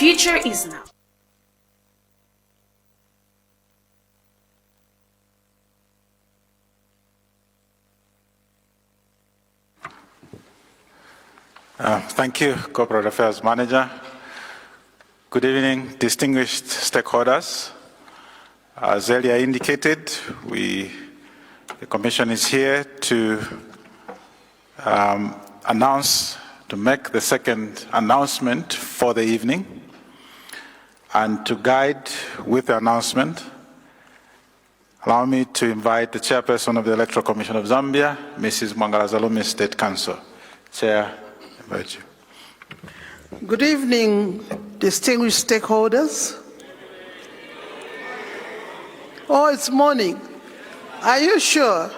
future is now. Thank you, Corporate Affairs Manager. Good evening, distinguished stakeholders. As earlier indicated, the Commission is here to make the second announcement for the evening, and to guide with the announcement, allow me to invite the Chairperson of the Electoral Commission of Zambia, Mrs. Mwangala-Zalume, State Council. Chair, I invite you. Good evening, distinguished stakeholders. Oh, it's morning. Are you sure?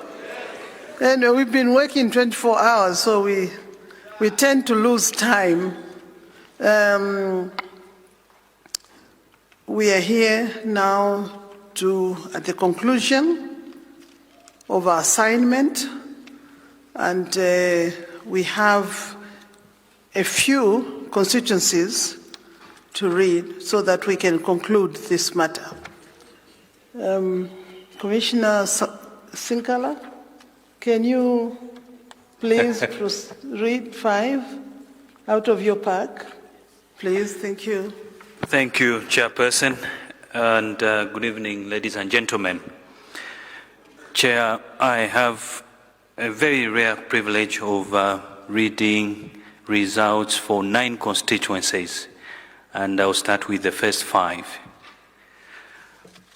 And we've been working 24 hours, so we tend to lose time. We are here now at the conclusion of our assignment, and we have a few constituencies to read so that we can conclude this matter. Commissioner Sinkala, can you please read 5 out of your pack? Please, thank you. Thank you, Chairperson, and good evening, ladies and gentlemen. Chair, I have a very rare privilege of reading results for 9 constituencies, and I'll start with the first 5.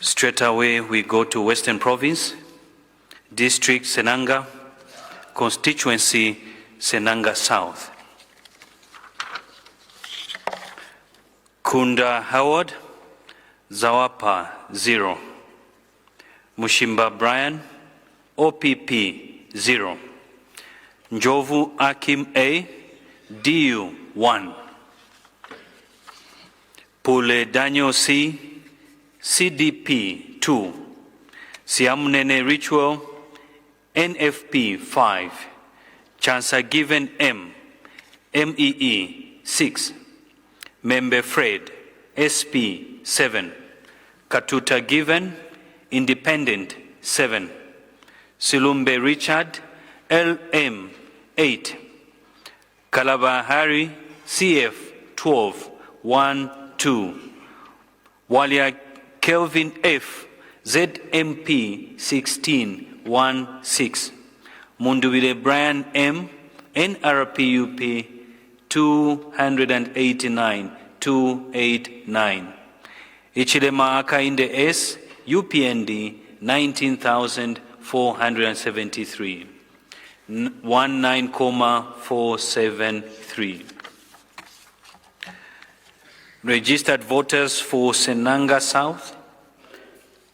Straight away, we go to Western Province, District Senanga, Constituency Senanga South. Kunda Howard, Zawapa 0. Mushimba Brian, OPP 0. Njovu Akim A, DU 1. Pule Daniel C, CDP 2. Siamunene Ritual, NFP 5. Chancer Given M, MEE 6. Member Fred, SP 7. Katuta Given, Independent 7. Silumbe Richard, LM 8. Kalabahari, CF 12, 1, 2. Walia Kelvin F, ZMP 16, 1, 6. Mundubile Brian M, NRPUP 289, 289. Ichilema Akainde S, UPND 19,473. 19,473. Registered voters for Senanga South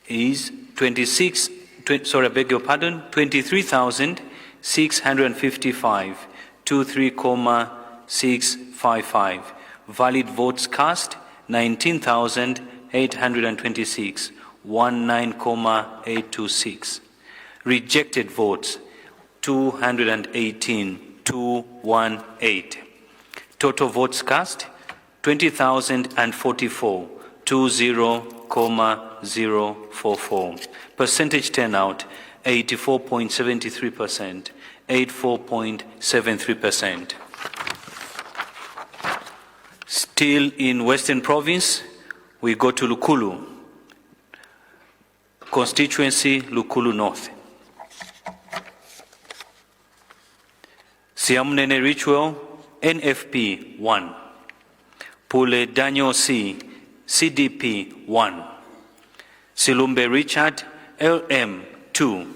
is 23,655, 23,655. Valid votes cast 19,826, 19,826. Rejected votes 218, 218. Total votes cast 20,044, 20,044. Percentage turnout 84.73%, 84.73%. Still in Western Province, we go to Lukulu, constituency Lukulu North. Siamunene Ritual, NFP 1. Pule Daniel C, CDP 1. Silumbe Richard, LM 2.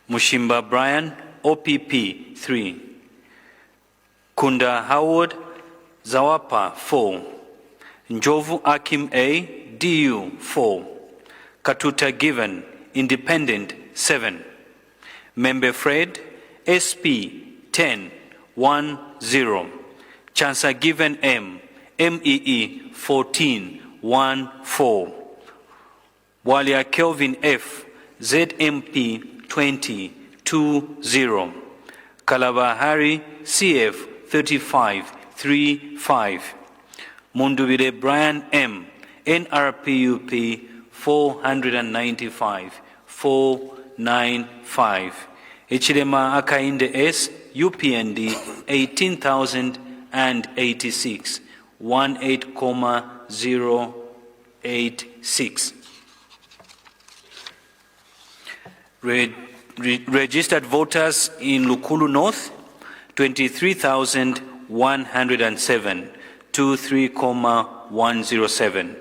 Mushimba Brian, OPP 3. Kunda Howard, Zawapa 4. Njovu Akim A, DU 4. Katuta Given, Independent 7. Member Fred, SP 10, 1, 0. Chancer Given M, MEE 14, 1, 4. Walia Kelvin F, ZMP 20, 2, 0. Kalabahari CF 35, 3, 5. Mundubire Brian M, NRPUP 495, 495. Ichilema Akainde S, UPND 18,086, 18,086. Registered voters in Lukulu North 23,107, 23,107.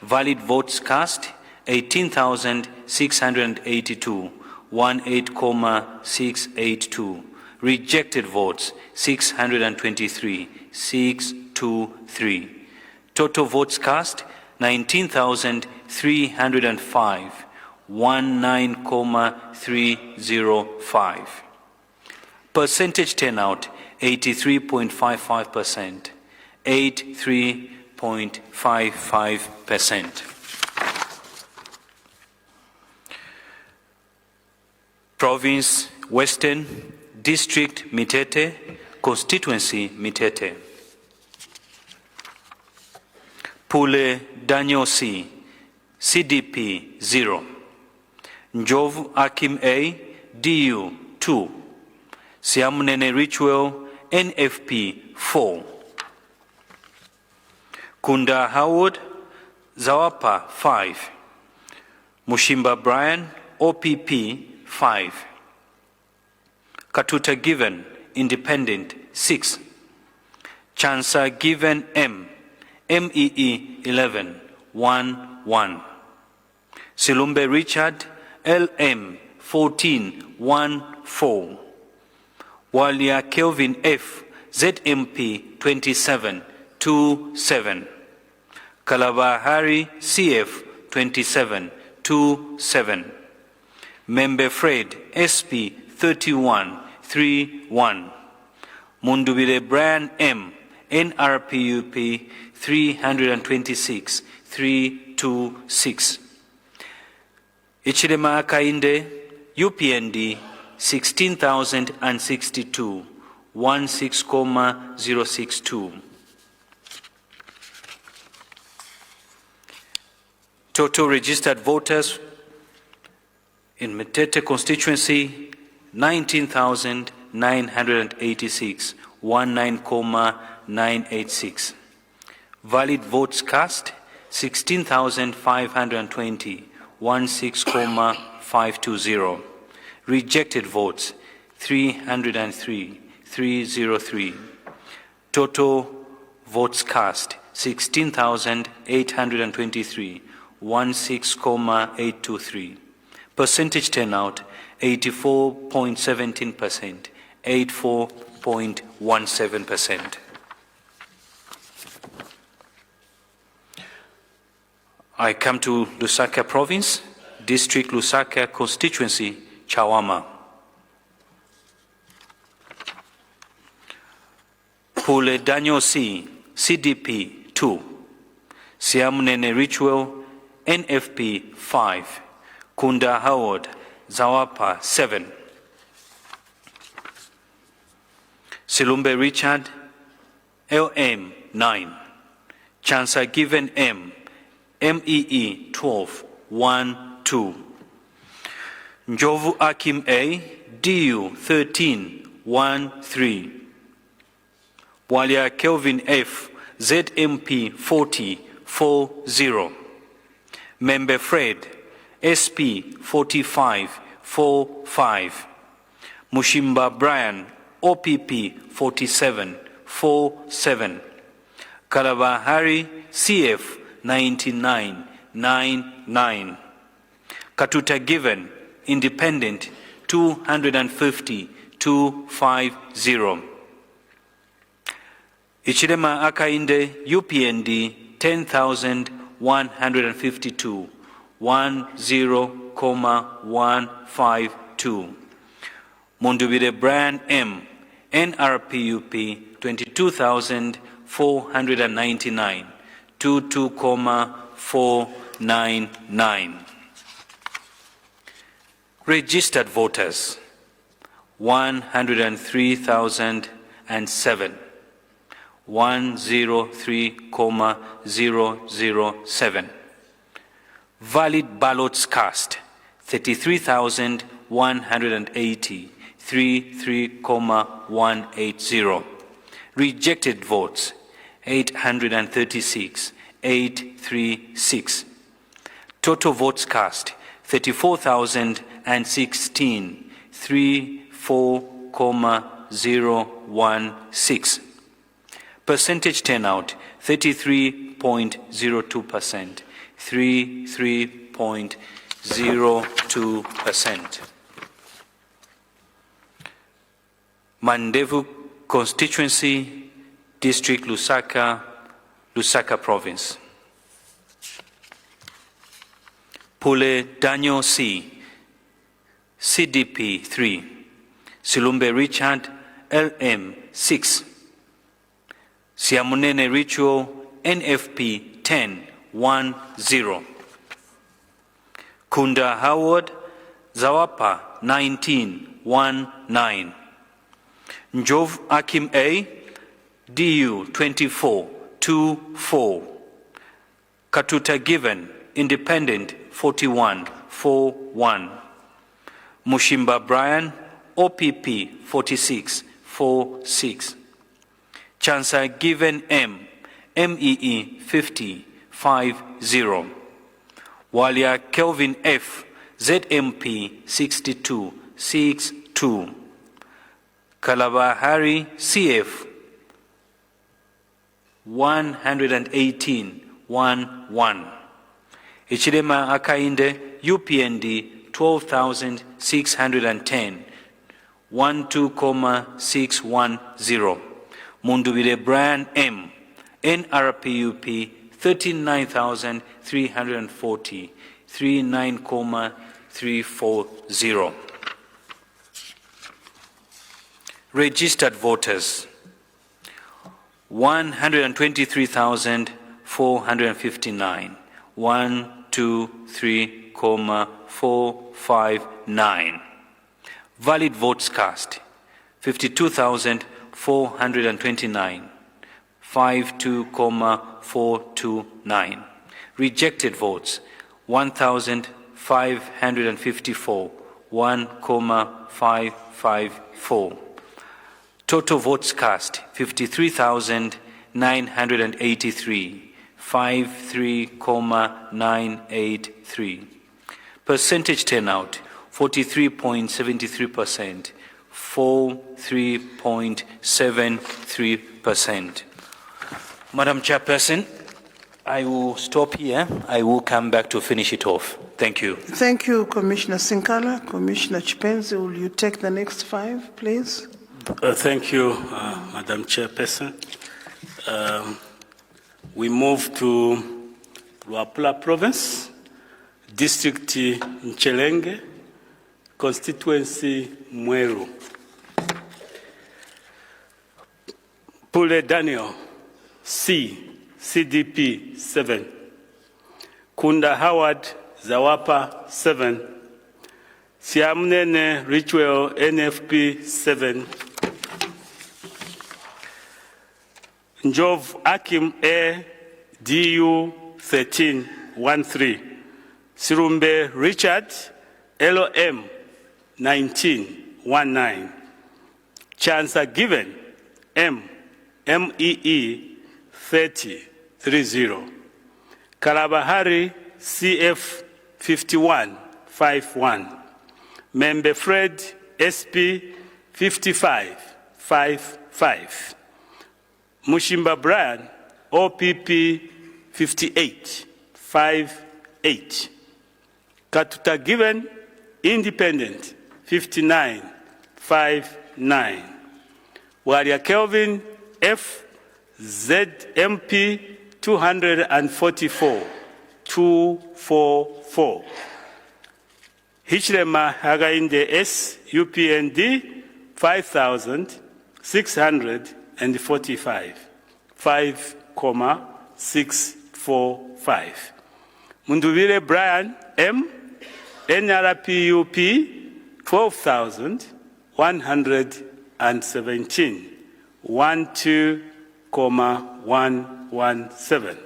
Valid votes cast 18,682, 18,682. Rejected votes 623, 623. Total votes cast 19,305, 19,305. Percentage turnout 83.55%, 83.55%. Province Western, District Mitete, Constituency Mitete. Pule Daniel C, CDP 0. Njovu Akim A, DU 2. Siamunene Ritual, NFP 4. Kunda Howard, Zawapa 5. Mushimba Brian, OPP 5. Katuta Given, Independent 6. Chansa Given M, MEE 11, 1, 1. Silumbe Richard, LM 14, 1, 4. Walia Kelvin F, ZMP 27, 2, 7. Kalabahari CF 27, 2, 7. Membe Fred SP 31, 3, 1. Mundubire Brian M, NRPUP 326, 326. Ichilema Akainde, UPND 16,062, 16,062. Total registered voters in Mitete constituency 19,986, 19,986. Valid votes cast 16,520, 16,520. Rejected votes 303, 303. Total votes cast 16,823, 16,823. Percentage turnout 84.17%, 84.17%. I come to Lusaka Province, District Lusaka Constituency, Chawama. Pule Daniel C, CDP 2. Siamunene Ritual, NFP 5. Kunda Howard, Zawapa 7. Silumbe Richard, LM 9. Chansa Given M, MEE 12, 1, 2. Njovu Akim A, DU 13, 1, 3. Walia Kelvin F, ZMP 40, 4, 0. Membe Fred, SP 45, 4, 5. Mushimba Brian, OPP 47, 4, 7. Kalabahari CF 99, 9, 9. Katuta Given, Independent 250, 250. Ichilema Akainde, UPND 10,152, 10,152. Mundubire Brian M, NRPUP 22,499, 22,499. Registered 103,007. Valid ballots cast 33,180, 33,180. Rejected votes 836, 836. Total votes cast 34,016, 34,016. Percentage turnout 33.02%, 33.02%. Mandevu Constituency, District Lusaka, Lusaka Province. Pule Daniel C, CDP 3, Silumbe Richard, LM 6, Siamunene Ritual, NFP 10, 1-0. Kunda Howard, Zawapa 19, 1-9. Njov Akim A, DU 24, 2-4. Katuta Given, Independent 41, 4-1. Mushimba Brian, OPP 46, 4-6. Chansa Given M, MEE 50, 5-0. Walia Kelvin F, ZMP 62, 6-2. Kalabahari CF 118, 1-1. Ichilema Akainde UPND 12,610, 12,610. Mundubile Brian M, NRPUP 39,340, 39,340. Registered voters 123,459, 123,459. Valid votes cast 52,429, 52,429. Rejected votes 1,554, 1,554. Total votes cast 53,983, 53,983. Percentage turnout 43.73%, 43.73%. Madam Chairperson, I will stop here. I will come back to finish it off. Thank you. Thank you, Commissioner Sinkala. Commissioner Chipenzi, will you take the next 5, please? Thank you, Madam Chairperson. We move to Luapula Province, District Nchelenge, Constituency Mweru. Pule Daniel C, CDP 7. Kunda Howard Zawapa 7. Siamnene Ritual NFP 7. Njov Akim A, DU 13, 1-3. Sirumbe Richard, LOM 19, 1-9. Chansa Given M, MEE 30, 3-0. Kalabahari CF 51, 5-1. Membe Fred SP 55, 5-5. Mushimba Brian OPP 58, 5-8. Katuta Given Independent 59, 5-9. Waria Kelvin F ZMP 244, 244. Hichlema Hagainde S UPND 5,645, 5,645. Mundubile Brian M NRPUP 12,117, 1217. 5,117.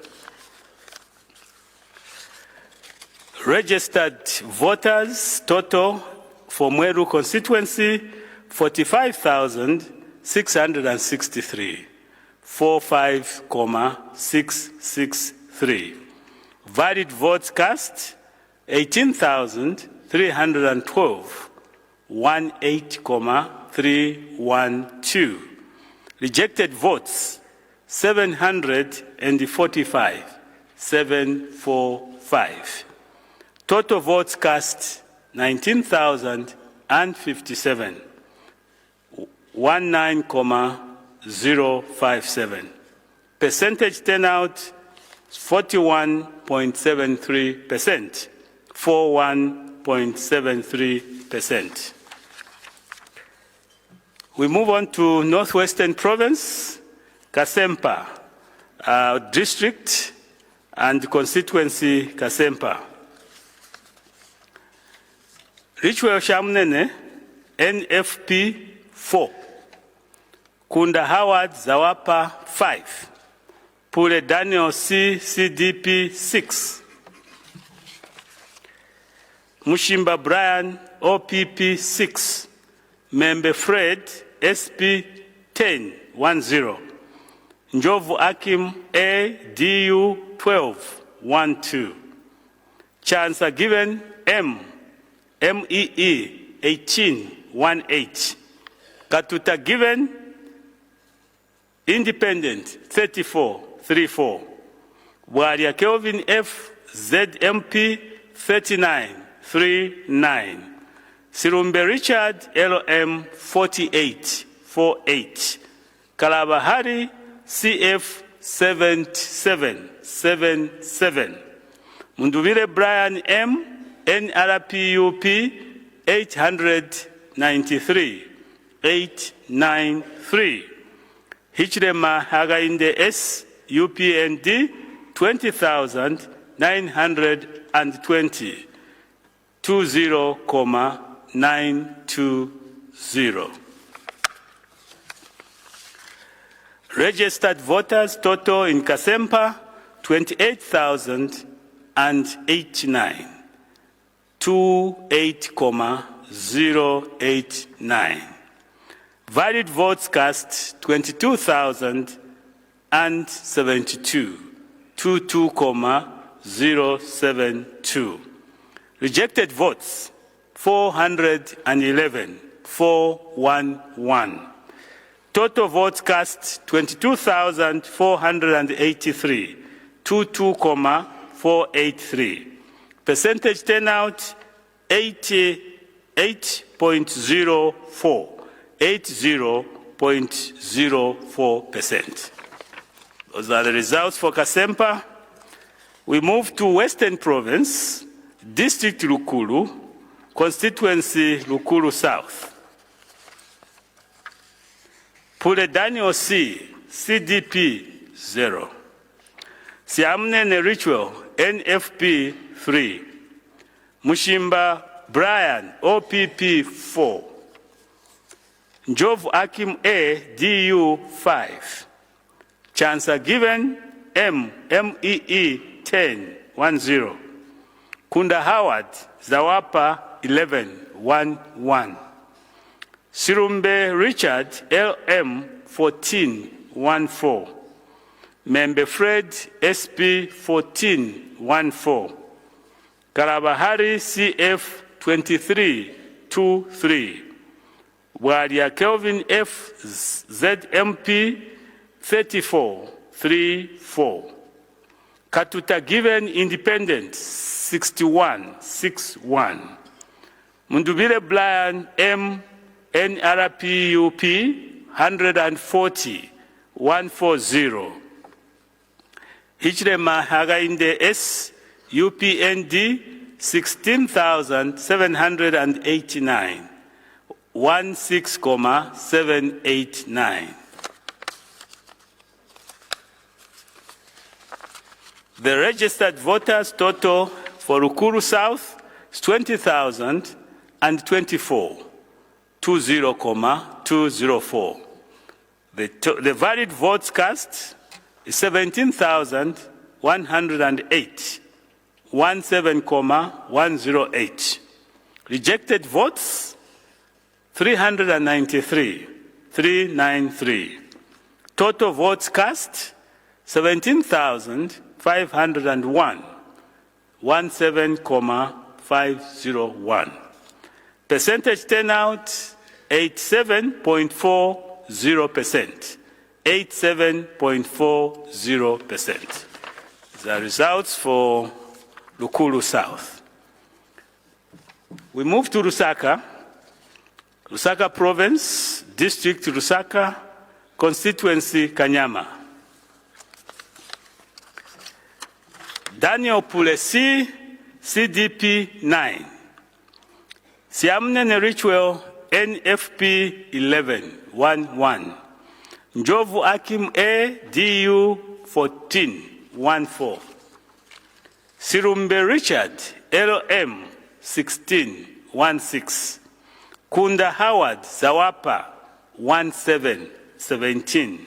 Registered voters total for Mweru constituency 45,663, 45,663. Valid votes cast 18,312, 18,312. Rejected votes 745, 745. Total votes cast 19,057, 19,057. Percentage turnout 41.73%, 41.73%. We move on to Northwestern Province, Kasempa District and Constituency Kasempa. Richwell Shamnene, NFP 4. Kunda Howard Zawapa 5. Pule Daniel C, CDP 6. Mushimba Brian, OPP 6. Membe Fred, SP 10, 10. Njovu Akim, ADU 12, 12. Chance given, MEE 18, 18. Katuta given, Independent 34, 34. Bwaria Kelvin F, ZMP 39, 39. Sirumbe Richard, LM 48, 48. Kalabahari, CF 77, 77. Munduvile Brian M, NRPUP 893, 893. Hichrema Hagainde S, UPND 20,920, 20,920. Registered voters total in Kasempa 28,089, 28,089. Valid votes cast 22,072, 22,072. Rejected votes 411, 411. Total votes cast 22,483, 22,483. Percentage turnout 88.04, 80.04%. Those are the results for Kasempa. We move to Western Province, District Lukulu, Constituency Lukulu South. Pule Daniel C, CDP 0. Siamnene Ritual, NFP 3. Mushimba Brian, OPP 4. Njovu Akim A, DU 5. Chance given, MEE 10, 10. Kunda Howard, Zawapa 11, 11. Sirumbe Richard, LM 14, 14. Membe Fred, SP 14, 14. Karabahari, CF 23, 23. Bwaria Kelvin F, ZMP 34, 34. Katuta given Independent 61, 61. Mundubile Brian M, NRPUP 140, 140. Hichrema Hagainde S, UPND 16,789, 16,789. The registered voters total for Rukuru South is 20,024, 20,204. The valid votes cast is 17,108, 17,108. Rejected votes, 393, 393. Total votes cast, 17,501, 17,501. Percentage turnout, 87.40%. 87.40%. The results for Lukulu South. We move to Lusaka. Lusaka Province, District Lusaka, Constituency Kanyama. Daniel Pulesi, CDP 9. Siamnene Ritual, NFP 11, 1. Njovu Akim A, DU 14, 14. Sirumbe Richard, LM 16, 16. Kunda Howard, Zawapa 17, 17.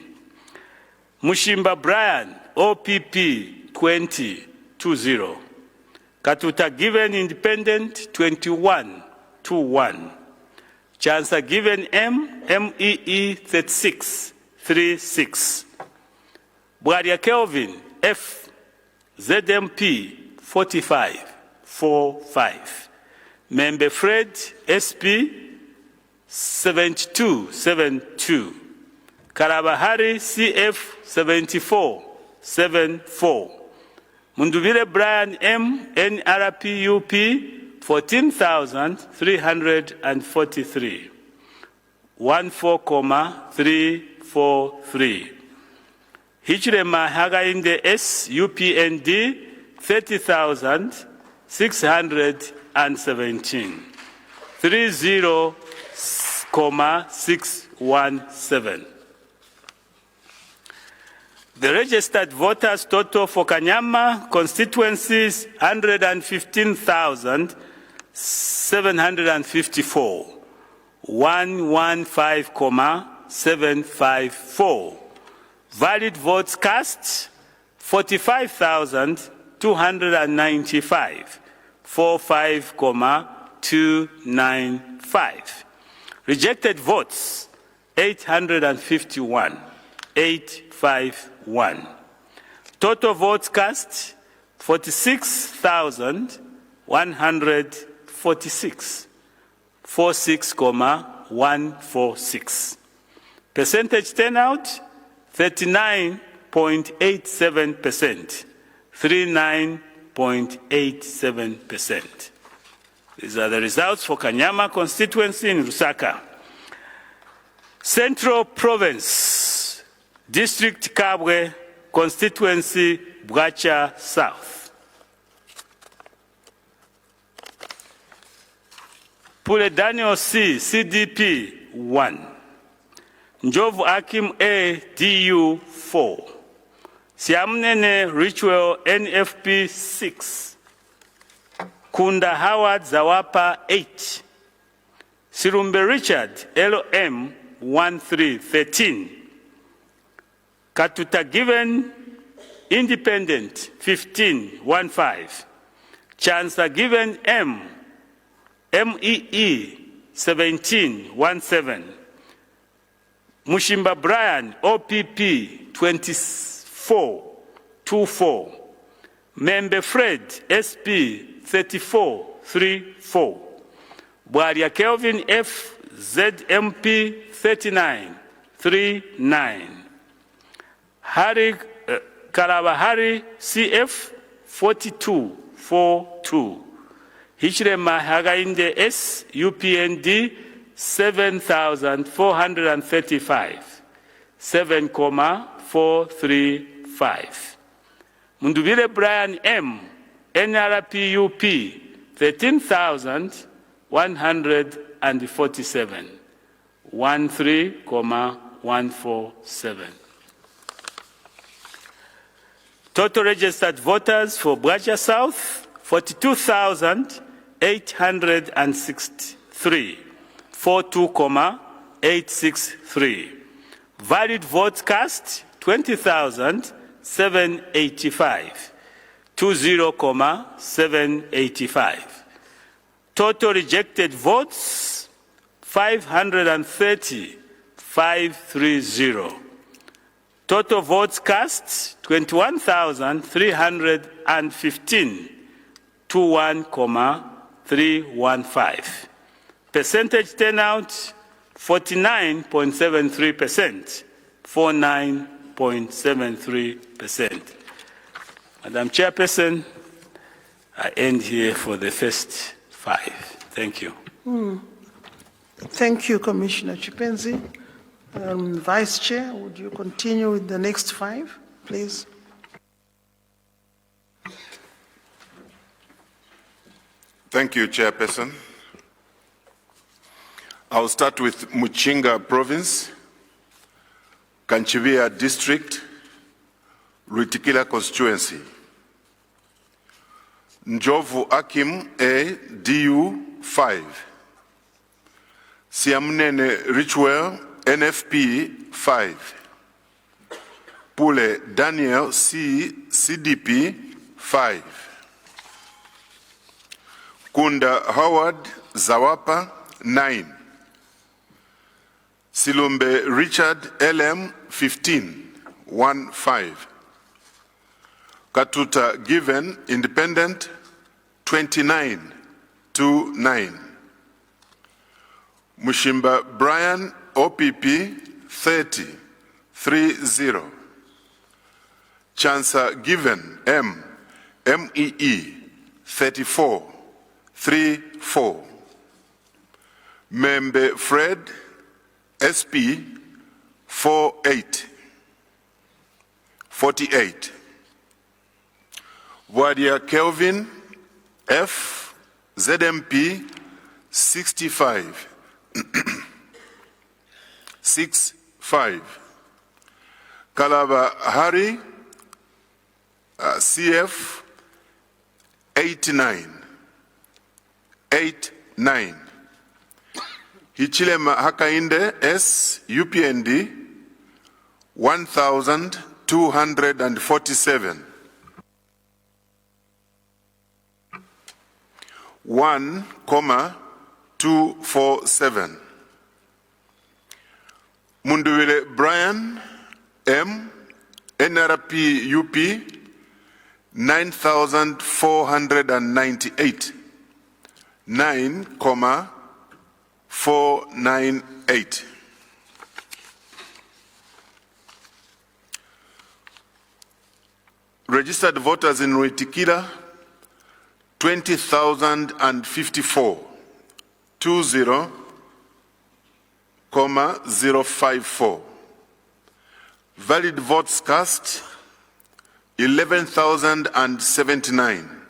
Mushimba Brian, OPP 20, 20. Katuta Given Independent 21, 21. Chancer Given M, MEE 36, 36. Bwaria Kelvin, F, ZMP 45, 45. Member Fred, SP 72, 72. Karabahari, CF 74, 74. Mundubile Brian M, NRPUP 14,343. 14,343. Hichilema Hagainde S, UPND 30,617. 30,617. The registered voters total for Kanyama constituencies 115,754. 115,754. Valid votes cast 45,295. 45,295. Rejected votes 851. 851. Total votes cast 46,146. 46,146. Percentage turnout 39.87%. 39.87%. These are the results for Kanyama constituency in Lusaka. Central Province, District Kabwe, constituency Bwacha South. Pule Daniel C, CDP 1. Njovu Akim A, DU 4. Siamnene Ritual, NFP 6. Kunda Howard Zawapa 8. Sirumbe Richard, LM 1313. Katuta Given Independent 1515. Chancer Given M, MEE 1717. Mushimba Brian, OPP 2424. Member Fred, SP 3434. Bwaria Kelvin F, ZMP 3939. Hari Karabahari CF 4242. Hichilema Hagainde S, UPND 7,435. 7,435. Mundubile Brian M, NRPUP 13,147. 13,147. Total registered voters for Bwacha South 42,863. 42,863. Valid votes cast, 20,785. 20,785. Total rejected votes, 530, 530. Total votes cast, 21,315, 21,315. Percentage turnout, 49.73%, 49.73%. Madam Chairperson, I end here for the first 5. Thank you. Thank you, Commissioner Chipenzi. Vice Chair, would you continue with the next 5, please? Thank you, Chairperson. I'll start with Muchinga Province, Kanchivia District, Ruitikila Constituency. Njovu Akim A, DU 5. Siamnene Richwell, NFP 5. Pule Daniel C, CDP 5. Kunda Howard Zawapa 9. Silumbe Richard LM 15, 1-5. Katuta Given Independent 29, 2-9. Mushimba Brian OPP 30, 3-0. Chancer Given M, MEE 34, 3-4. Membe Fred SP 48, 48. Wadia Kelvin F ZMP 65, 6-5. Kalaba Hari CF 89, 8-9. Hichilema Hakainde S UPND 1,247, 1,247. Munduwile Brian M NRP UP 9,498, 9,498. Registered voters in Ruitikila 20,054, 20,054. Valid votes cast 11,079,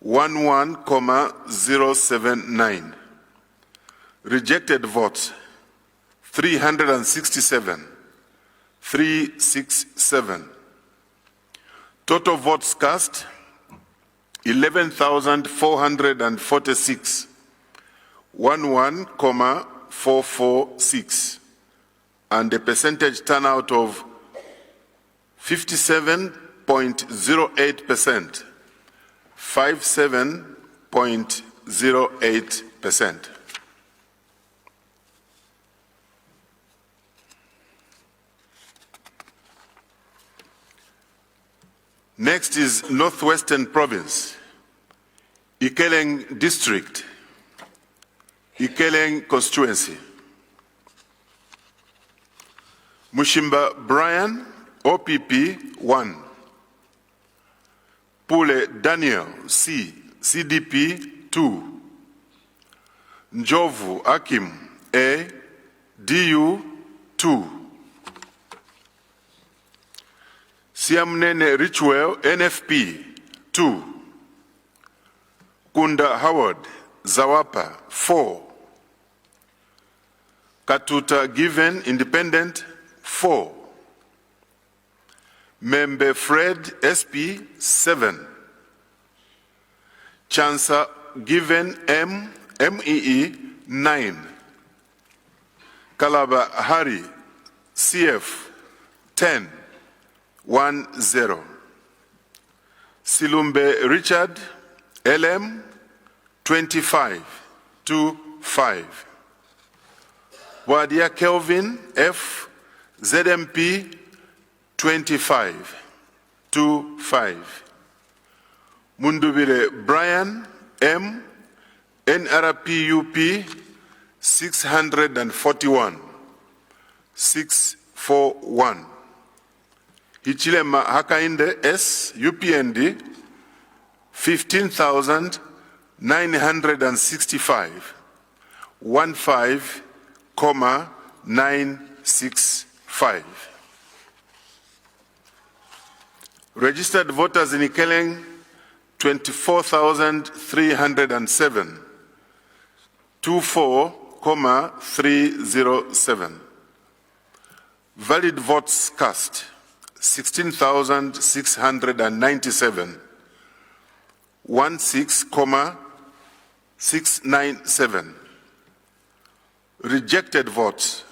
11,079. Rejected votes 367, 367. Total votes cast 11,446, 11,446, and a percentage turnout of 57.08%, 57.08%. Next is Northwestern Province, Ikeleng District, Ikeleng Constituency. Mushimba Brian, OPP 1. Pule Daniel C, CDP 2. Njovu Akim A, DU 2. Siamnene Richwell NFP 2. Kunda Howard Zawapa 4. Katuta Given Independent 4. Membe Fred SP 7. Chancer Given M MEE 9. Kalaba Hari CF 10, 1-0. Silumbe Richard, LM 25, 2-5. Wadia Kelvin, F, ZMP 25, 2-5. Mundubire Brian, M, NRPUP 641, 641. Hichilema Hakainde S, UPND 15,965, 15,965. Registered voters in Ikeleng 24,307, 24,307. Valid votes cast 16,697, 16,697. Rejected votes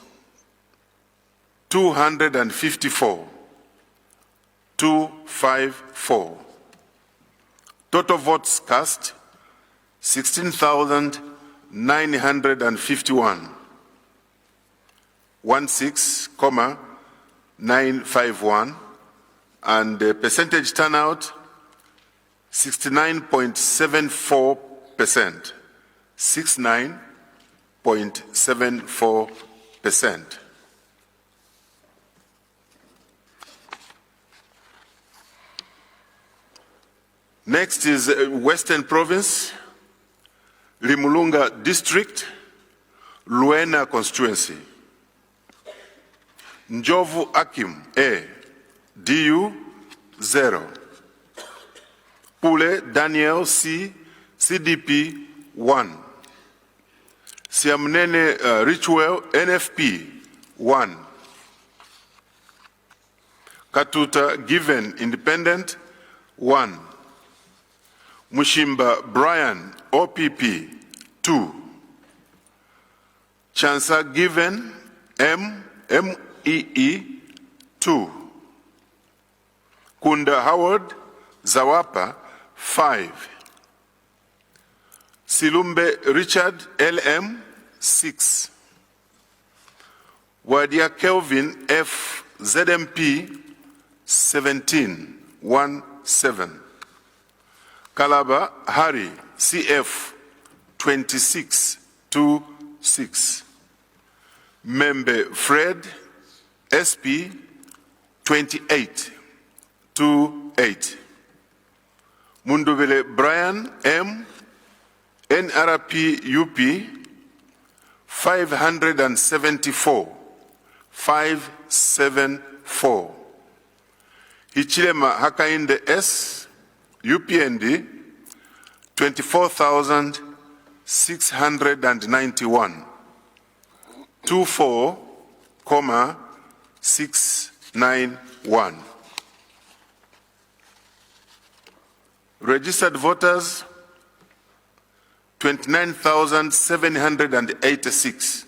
254, 254. Total votes cast 16,951, 16,951, and the percentage turnout 69.74%, 69.74%. Next is Western Province, Limulunga District, Luena Constituency. Njovu Akim, A, DU 0. Pule Daniel C, CDP 1. Siamnene Richwell, NFP 1. Katuta Given Independent 1. Mushimba Brian, OPP 2. Chansa Given, MEE 2. Kunda Howard, Zawapa 5. Silumbe Richard, LM 6. Wadia Kelvin, F, ZMP 17, 1-7. Kalaba Hari, CF 26, 2-6. Membe Fred, SP 28, 2-8. Mundubele Brian, M, NRP UP 574, 574. Hichilema Hakainde S, UPND 24,691, 24,691. Registered voters 29,786,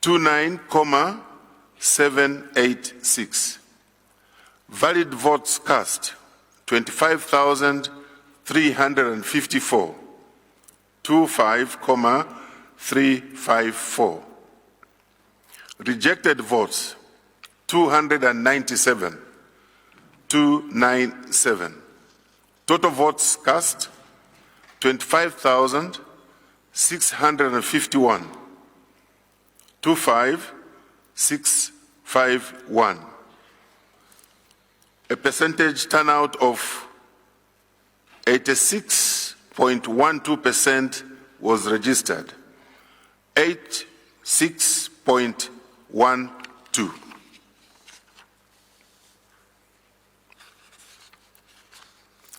29,786. Valid votes cast 25,354, 25,354. Rejected votes 297, 297. Total votes cast 25,651, 25,651. A percentage turnout of 86.12% was registered. 86.12.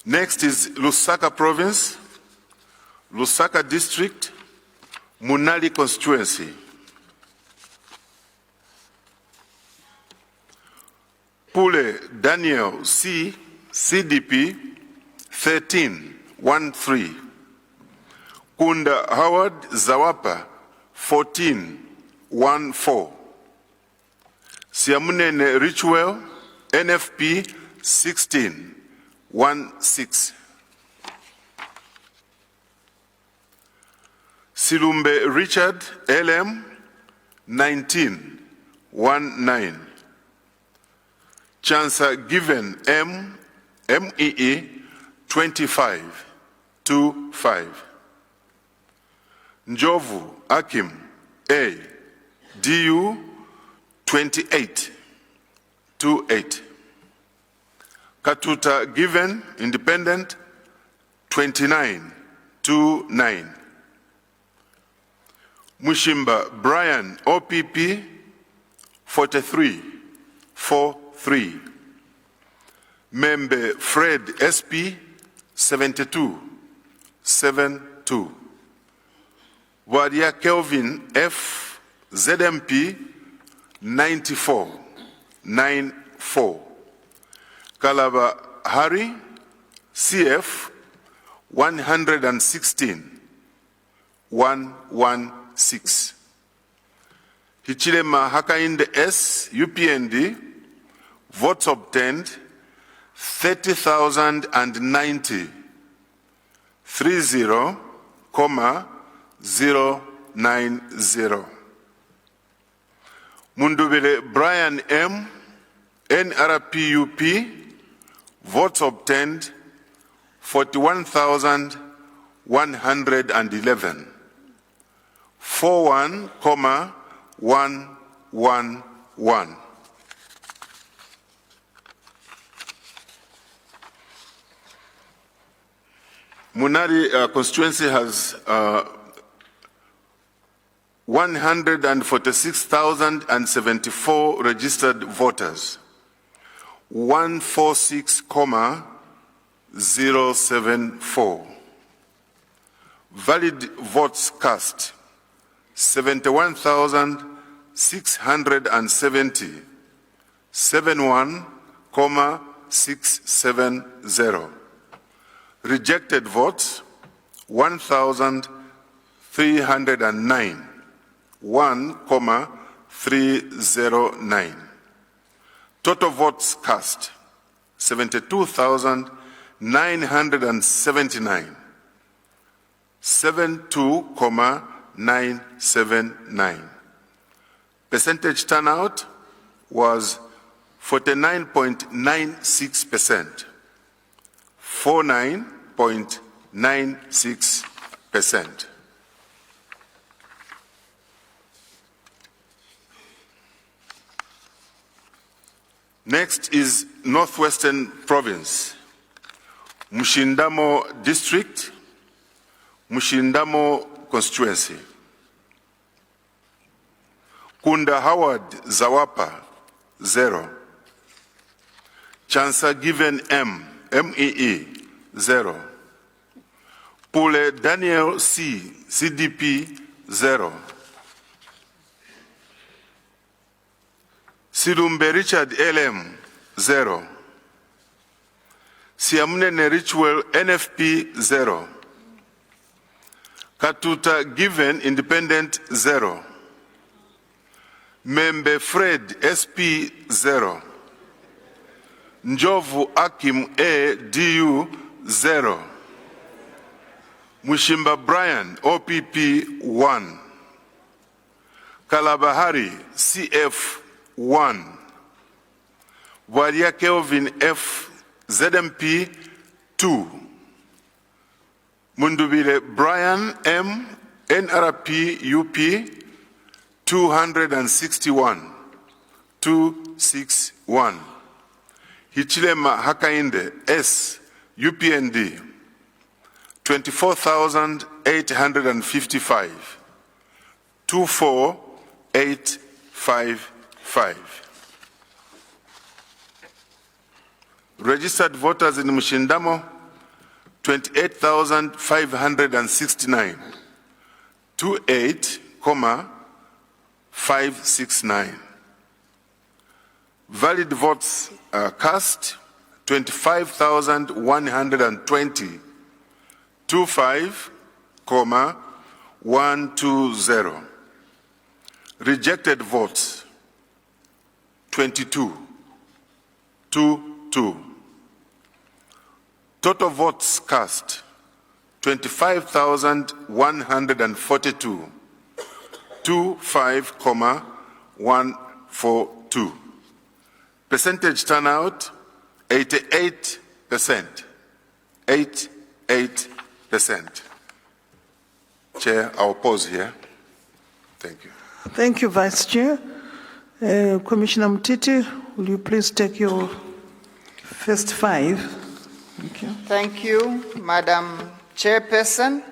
Next is Lusaka Province, Lusaka District, Munali Constituency. Pule Daniel C, CDP 13-1-3. Kunda Howard Zawapa 14-1-4. Siamunene Richwell, NFP 16, 16. Silumbe Richard, LM 19, 19. Chancer Given M, MEE 25, 25. Njovu Akim A, DU 28, 28. Katuta Given Independent 29, 29. Mushimba Brian OPP 43, 43. Membe Fred SP 72, 72. Wadia Kelvin F ZMP 94, 94. Kalaba Hari CF 116, 116. Hichilema Hakainde S UPND, votes obtained 30,090, 30,090. Mundubile Brian M, NRPUP, votes obtained 41,111, 41,111. Munari constituency has 146,074 registered voters, 146,074. Valid votes cast, 71,670, 71,670. Rejected votes, 1,309, 1,309. Total votes cast, 72,979, 72,979. Percentage turnout was 49.96%. 49.96%. Next is Northwestern Province, Mushindamo District, Mushindamo Constituency. Kunda Howard Zawapa, 0. Chancer Given M, MEE, 0. Pule Daniel C, CDP, 0. Silumbe Richard LM, 0. Siamunene Richwell NFP, 0. Katuta Given Independent, 0. Membe Fred SP, 0. Njovu Akim A, DU, 0. Mushimba Brian OPP, 1. Kalabahari CF, 1. Wadia Kelvin F ZMP 2. Mundubile Brian M NRP UP 261, 261. Hichilema Hakainde S UPND 24,855, 24,855. Registered voters in Mushindamo 28,569, 28,569. Valid votes cast 25,120, 25,120. Rejected votes 22. 2-2. Total votes cast 25,142. 25,142. Percentage turnout 88%. 88%. Chair, I'll pause here. Thank you. Thank you, Vice Chair. Commissioner Mtiti, will you please take your first 5? Thank you. Thank you, Madam Chairperson.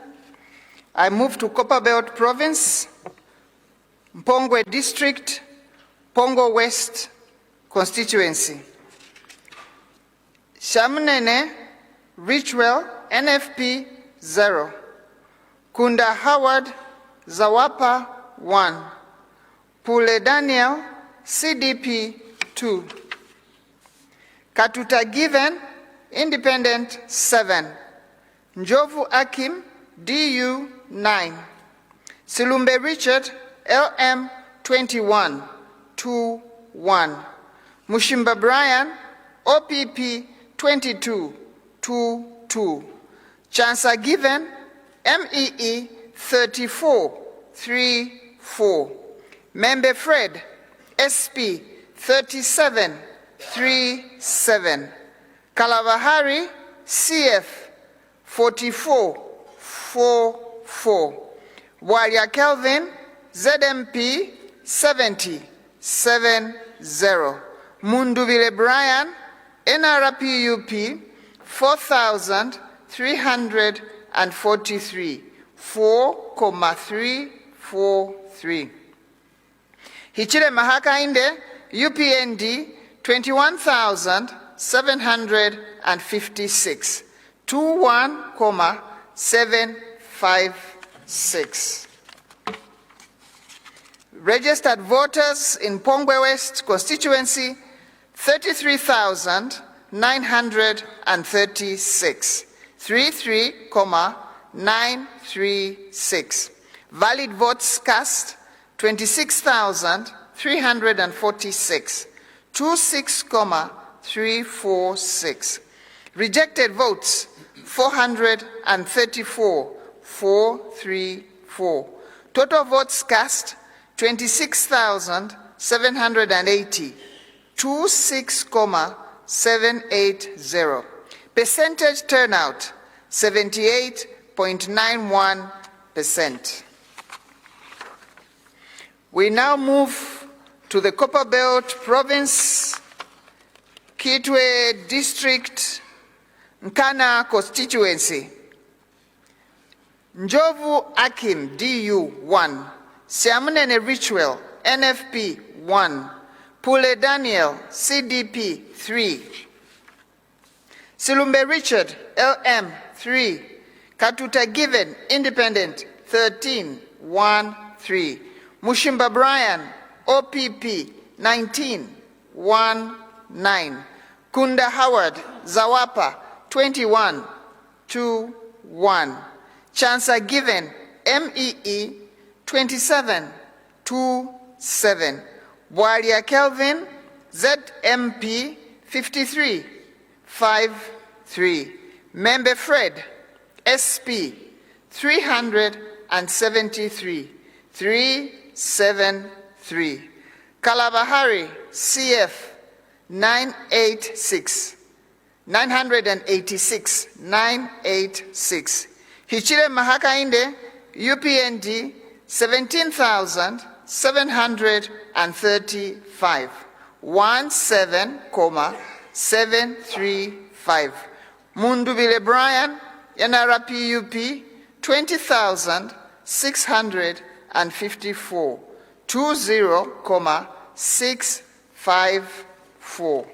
I move to Copperbelt Province, Mpongwe District, Pongo West Constituency. Shamunene, Richwell, NFP 0. Kunda Howard, Zawapa 1. Pule Daniel, CDP 2. Katuta Given, Independent 7. Njovu Akim, DU 9. Silumbe Richard, LM 21 2-1. Mushimba Brian, OPP 22 2-2. Chancer Given, MEE 34 3-4. Member Fred, SP 37 3-7. Kalabahari, CF 44 4-4. Waria Kelvin, ZMP 70 7-0. Mundubile Brian, NRPUP 4,343 4,343. Hichile Mahakainde, UPND 21,756 21,756. Registered voters in Pongwe West constituency 33,936 33,936. Valid votes cast 26,346 26,346. Rejected votes 434 434. Total votes cast 26,780 26,780. Percentage turnout 78.91%. We now move to the Copperbelt Province, Kitwe District, Nkana constituency. Njovu Akim, DU 1. Siamunene Richwell, NFP 1. Pule Daniel, CDP 3. Silumbe Richard, LM 3. Katuta Given, Independent 13-1-3. Mushimba Brian, OPP 19-1-9. Kunda Howard, Zawapa 21-2-1. Chancer Given, MEE 27-2-7. Waria Kelvin, ZMP 53-5-3. Member Fred, SP 373 373. Kalabahari, CF 986 986. Hichile Mahakainde, UPND 17,735 17,735. Mundubile Brian, NRPUP 20,654 20,654.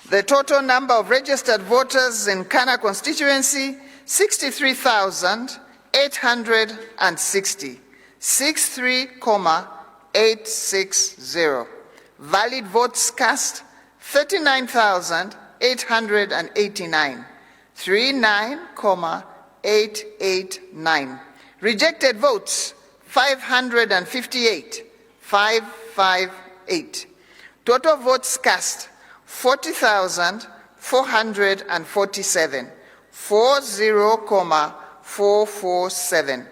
The total number of registered voters in Kana constituency 63,860 63,860. Valid votes cast 39,889 39,889. Rejected votes 558 558. 8. Total votes cast 40,447, 40,447.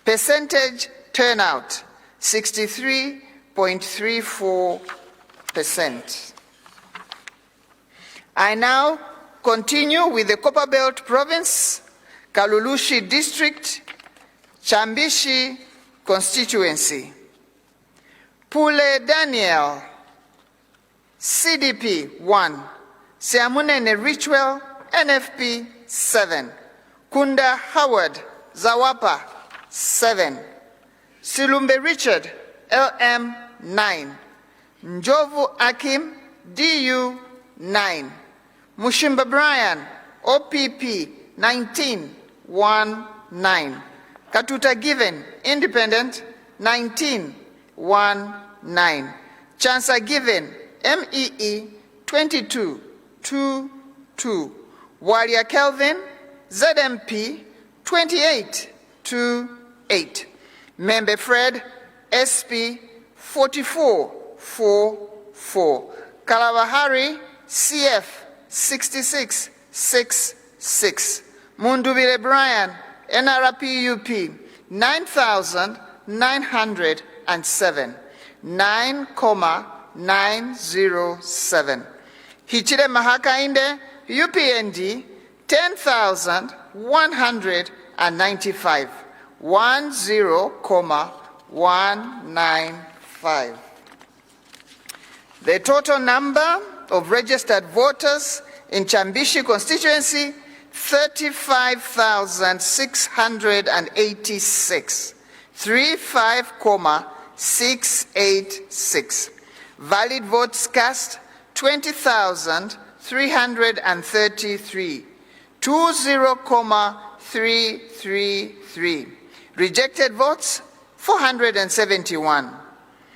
Percentage turnout 63.34%. I now continue with the Copperbelt Province, Mulungushi District, Chambishi Constituency. Pule Daniel, CDP 1, Siamunene Ritual, NFP 7, Kunda Howard, Zawapa 7, Silumbe Richard, LM 9, Njovu Akim, DU 9, Mushimba Brian, OPP 19-1-9, Katuta Given, Independent 19-1-9, Chancer Given, MEE 22-2-2, Walia Kelvin, ZMP 28-8, Member Fred, SP 44-4-4, Kalawahari, CF 66-6-6, Mundubile Brian, NRPUP 9,907, 9,907. Hichile Mahakainde, UPND 10,195, 10,195. The total number of registered voters in Chambishi constituency 35,686, 35,686. Valid votes cast 20,333, 20,333. Rejected votes 471,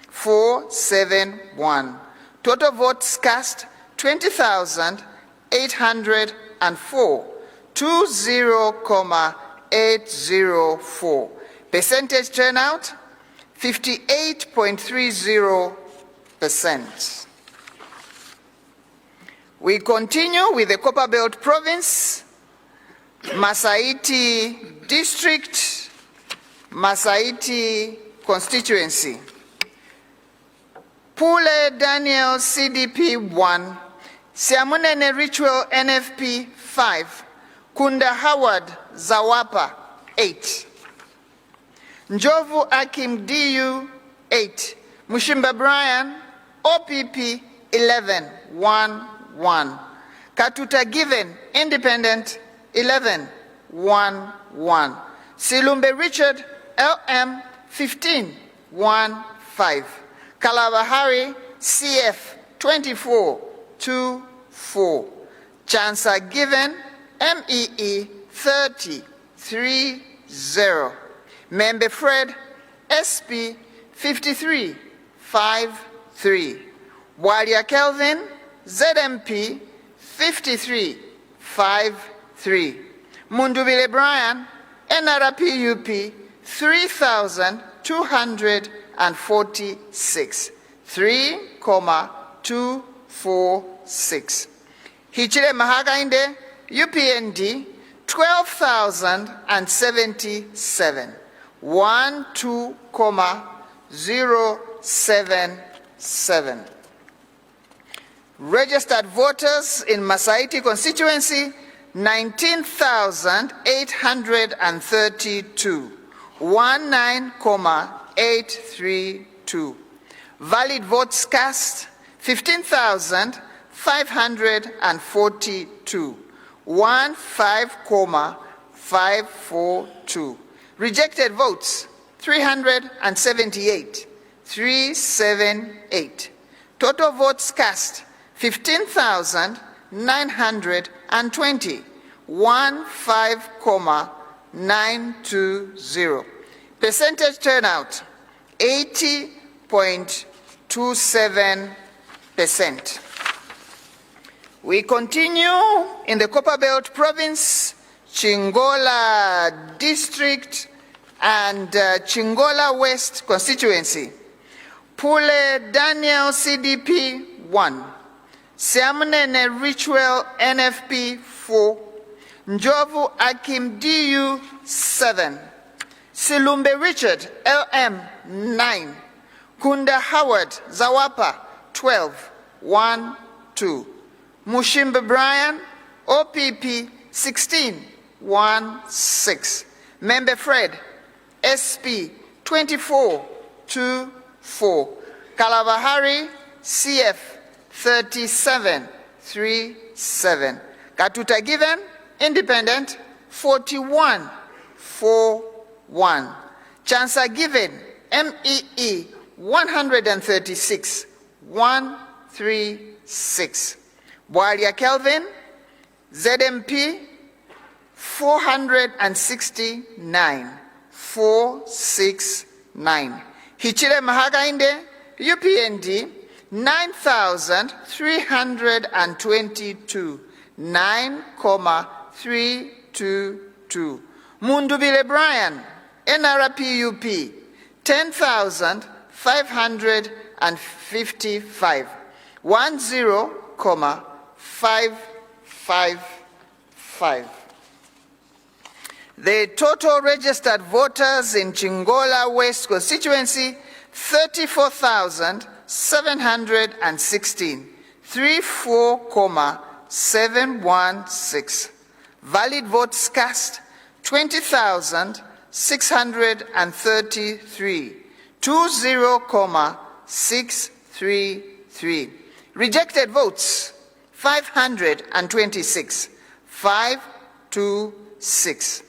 471. Total votes cast 20,804, 20,804. Percentage turnout 58.30%. We continue with the Copperbelt Province, Masaiti District, Masaiti Constituency. Pule Daniel, CDP 1, Siamunene Ritual, NFP 5, Kunda Howard, Zawapa 8, Njovu Akim, DU 8, Mushimba Brian, OPP 11-1-1, Katuta Given, Independent 11-1-1, Silumbe Richard, LM 15-1-5, Kalawahari, CF 24-2-4, Chancer Given, MEE 30-3-0, Member Fred, SP 53-5-3, Walia Kelvin, ZMP 53-5-3, Mundubile Brian, NRPUP 3,246, 3,246. Hichile Mahakainde, UPND 12,077, 12,077. Registered voters in Masaiti constituency 19,832, 19,832. Valid votes cast 15,542, 15,542. Rejected votes 378, 378. Total votes cast 15,920, 15,920. Percentage turnout 80.27%. We continue in the Copperbelt Province, Chingola District, and Chingola West constituency. Pule Daniel CDP 1, Siamunene Ritual NFP 4, Njovu Akim DU 7, Silumbe Richard LM 9, Kunda Howard Zawapa 12, 1, 2, Mushimba Brian OPP 16, 1, 6, Member Fred SP 24, 2, 4, Kalavahari CF 37, 3, 7, Katuta Given Independent 41, 4, 1, Chansa Given MEE 136, 1, 3, 6, Bwalia Kelvin ZMP 469, 4, 6, 9, Hichile Mahagainde UPND 9,322, 9,322. Mundubile Brian, NRPUP, 10,555, 10,555. The total registered voters in Chingola West constituency, 34,716, 34,716. Valid votes cast, 20,633, 20,633. Rejected votes, 526, 526.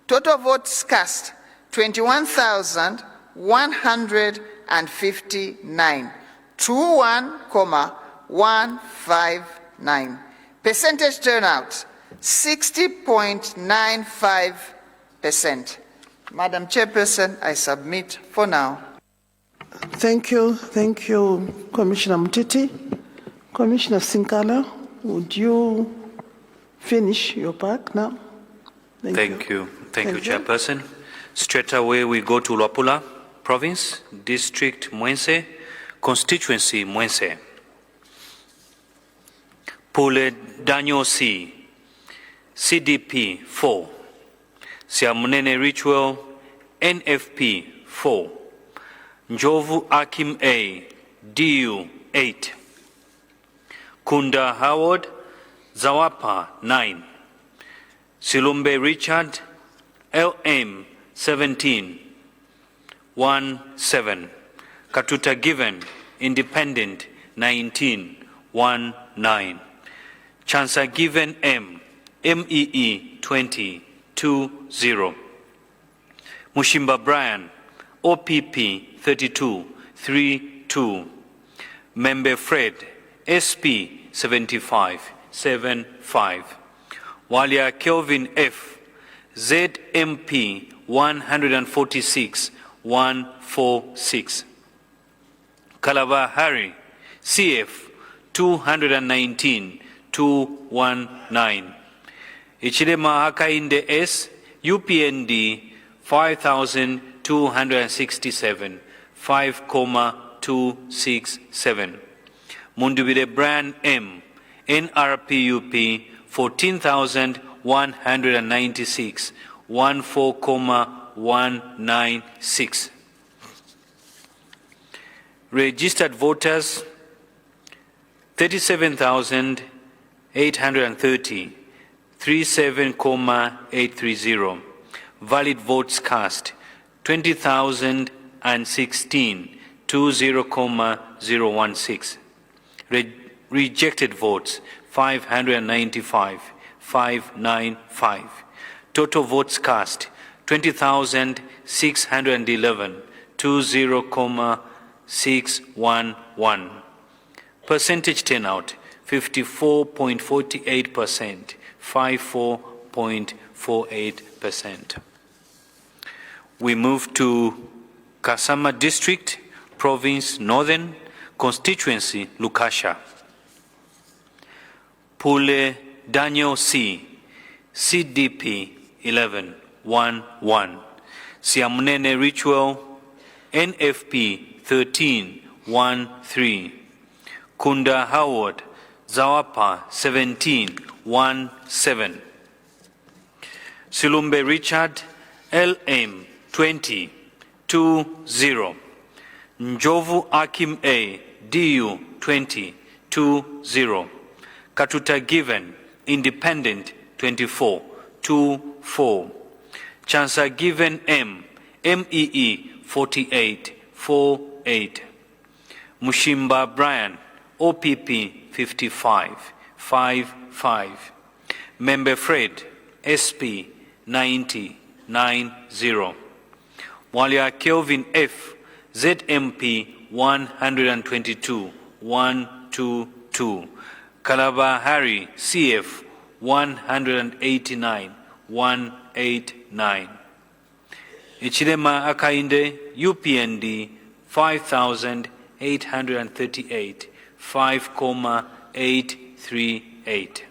Total votes cast, 21,159, 21,159. Percentage turnout, 60.95%. Madam Chairperson, I submit for now. Thank you, Commissioner Mutiti. Commissioner Sinkala, would you finish your part now? Thank you, Chairperson. Straight away we go to Luapula Province, District Mwense, Constituency Mwense. Pule Daniel C, CDP 4, Siamunene Ritual NFP 4, Njovu Akim A, DU 8, Kunda Howard Zawapa 9, Silumbe Richard LM 17, 1, 7, Katuta Given Independent 19, 1, 9, Chansa Given M MEE 20, 2, 0, Mushimba Brian OPP 32, 3, 2, Member Fred SP 75, 7, 5, Walia Kelvin F ZMP 146, 146, Kalavahari CF 219, 219, Ichilema Hakainde S UPND 5,267, 5,267, Mundubile Brian M NRPUP 14,196, 14,196. Registered voters 37,830, 37,830. Valid votes cast 20,016, 20,016. Rejected votes 595, 595. Total votes cast 20,611, 20,611. Percentage turnout 54.48%, 54.48%. We move to Kasama District, Province Northern, Constituency Lukasha. Pule Daniel C, CDP 11, 1, 1. Siamunene Ritual NFP 13, 13. Kunda Howard, Zawapa 17, 17. Silumbe Richard, LM 20, 20. Njovu Akim A, DU 20, 20. Katuta Given, Independent 24, 24. Chansa Given M, MEE 48, 48. Mushimba Brian, OPP 55, 55. Member Fred, SP 90, 90. Walia Kelvin F, ZMP 122, 122. Kalaba Harry, CF 189, 189. Ichilema Akainde, UPND 5,838, 5,838.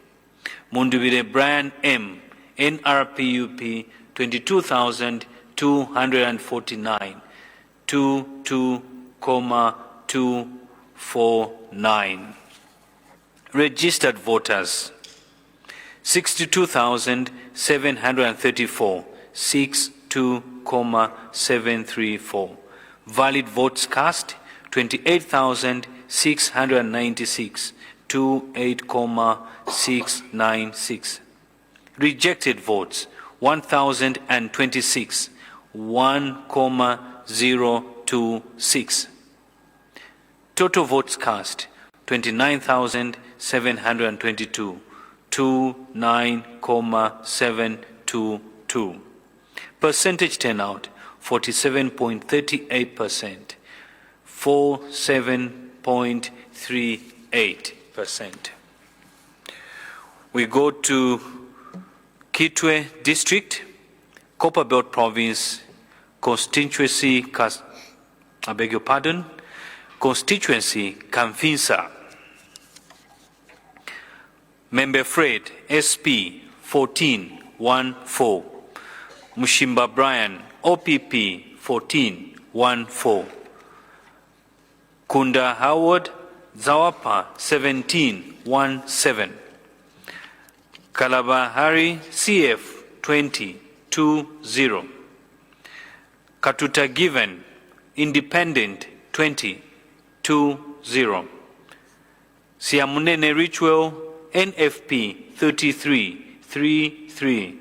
Mundubire Brian M, NRPUP 22,249, 22,249. Registered voters 62,734, 62,734. Valid votes cast 28,696, 28,696. Rejected votes 1,026, 1,026. Total votes cast 29,722, 29,722. Percentage turnout 47.38%, 47.38%. We go to Kitwe District, Copperbelt Province, Constituency, Constituency Kamfinsa. Member Fred, SP 1414. Mushimba Brian, OPP 1414. Kunda Howard, Zawapa 1717. Kalabahari, CF 2020. Katuta Given, Independent 2020. Siamunene Ritual, NFP 3333.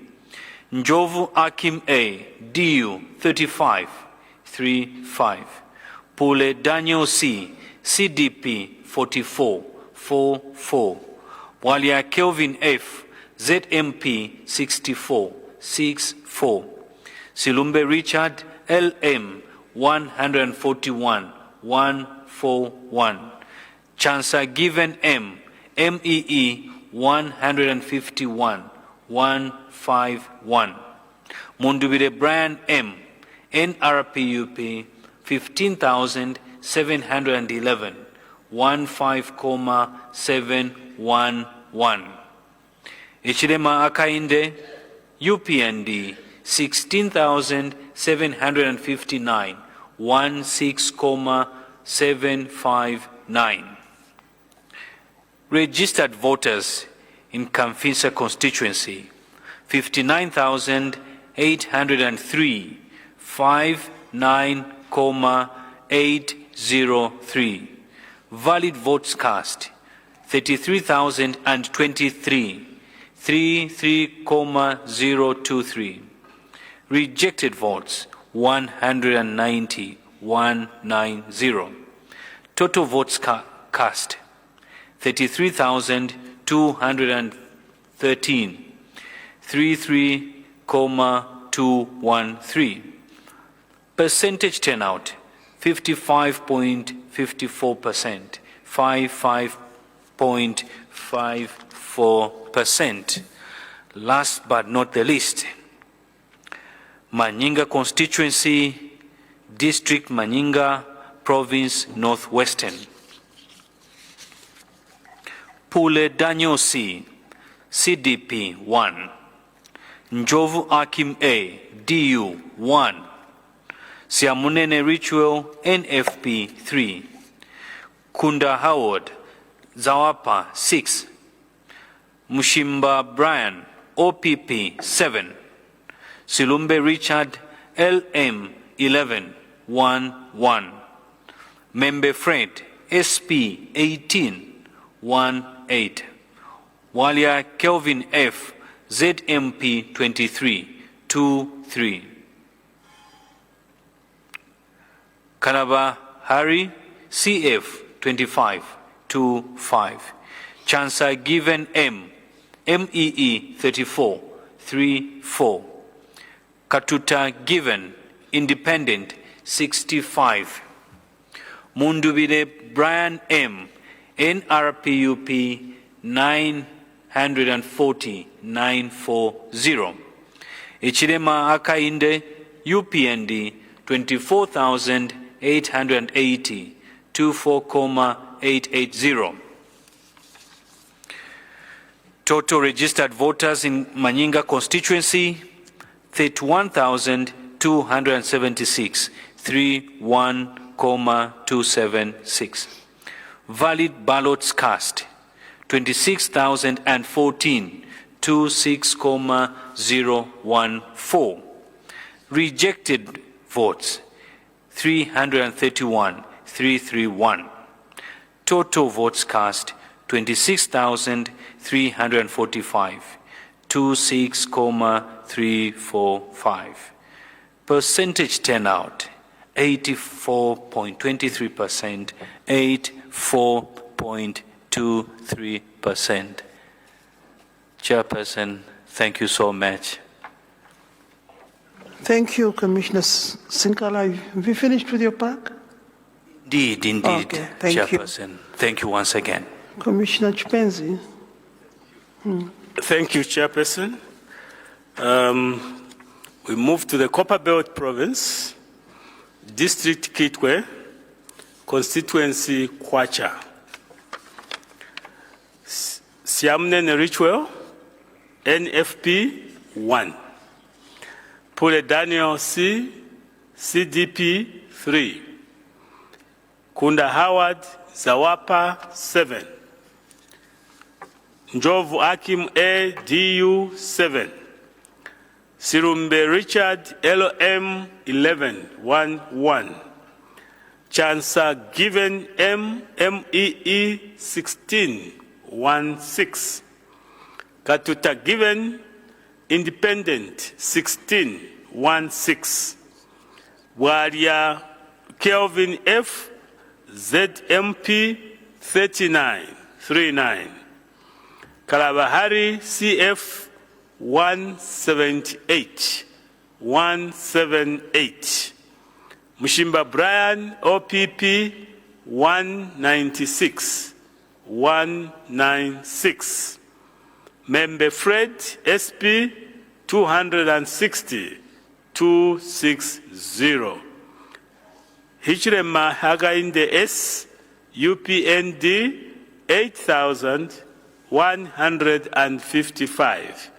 Njovu Akim A, DU 3535. Pule Daniel C, CDP 4444. Walia Kelvin F, ZMP 6464. Silumbe Richard, LM 141 141. Chansa Given M, MEE 151 151. Mundubire Brian M, NRPUP 15,711, 15,711. Ichilema Akainde, UPND 16,759, 16,759. Registered voters in Kamfinsa constituency 59,803, 59,803. Valid votes cast 33,023, 33,023. Rejected votes 190, 190. Total votes cast 33,213, 33,213. Percentage turnout 55.54%, 55.54%. Last but not the least, Manyinga constituency, District Manyinga, Province Northwestern. Pule Daniel C, CDP 1. Njovu Akim A, DU 1. Siamunene Ritual, NFP 3. Kunda Howard, Zawapa 6. Mushimba Brian, OPP 7. Silumbe Richard, LM 11 1-1. Membe Fred, SP 18 1-8. Walia Kelvin F, ZMP 23 2-3. Kalaba Hari, CF 25 2-5. Chansa Given M, MEE 34 3-4. Katuta Given, Independent 65. Mundubile Brian M, NRPUP 940 940. Ichilema Akainde, UPND 24,880 24,880. Total registered voters in Manyinga constituency 31,276 31,276. Valid ballots cast 26,014 26,014. Rejected votes 331 331. Total votes cast 26,345 26,345. Percentage turnout 84.23%, 84.23%. Chairperson, thank you so much. Thank you, Commissioner Sinkala. Have you finished with your pack? Indeed, Okay, thank you. Chairperson. Thank you once again. Commissioner Chipenzi. Thank you, Chairperson. We move to the Copperbelt Province, District Kitwe, Constituency Kwacha. Siamnen Ritual, NFP 1. Pule Daniel C, CDP 3. Kunda Howard, Zawapa 7. Njovu Akim A, DU 7. Sirumbe Richard, LM 11 1-1. Chansa Given M, MEE 16 1-6. Katuta Given Independent 16 1-6. Waria Kelvin F, ZMP 39 3-9. Kalabahari CF 178 178. Mushimba Brian OPP 196 196. Membe Fred SP 260 260. Hichirema Hagainde S UPND 8,155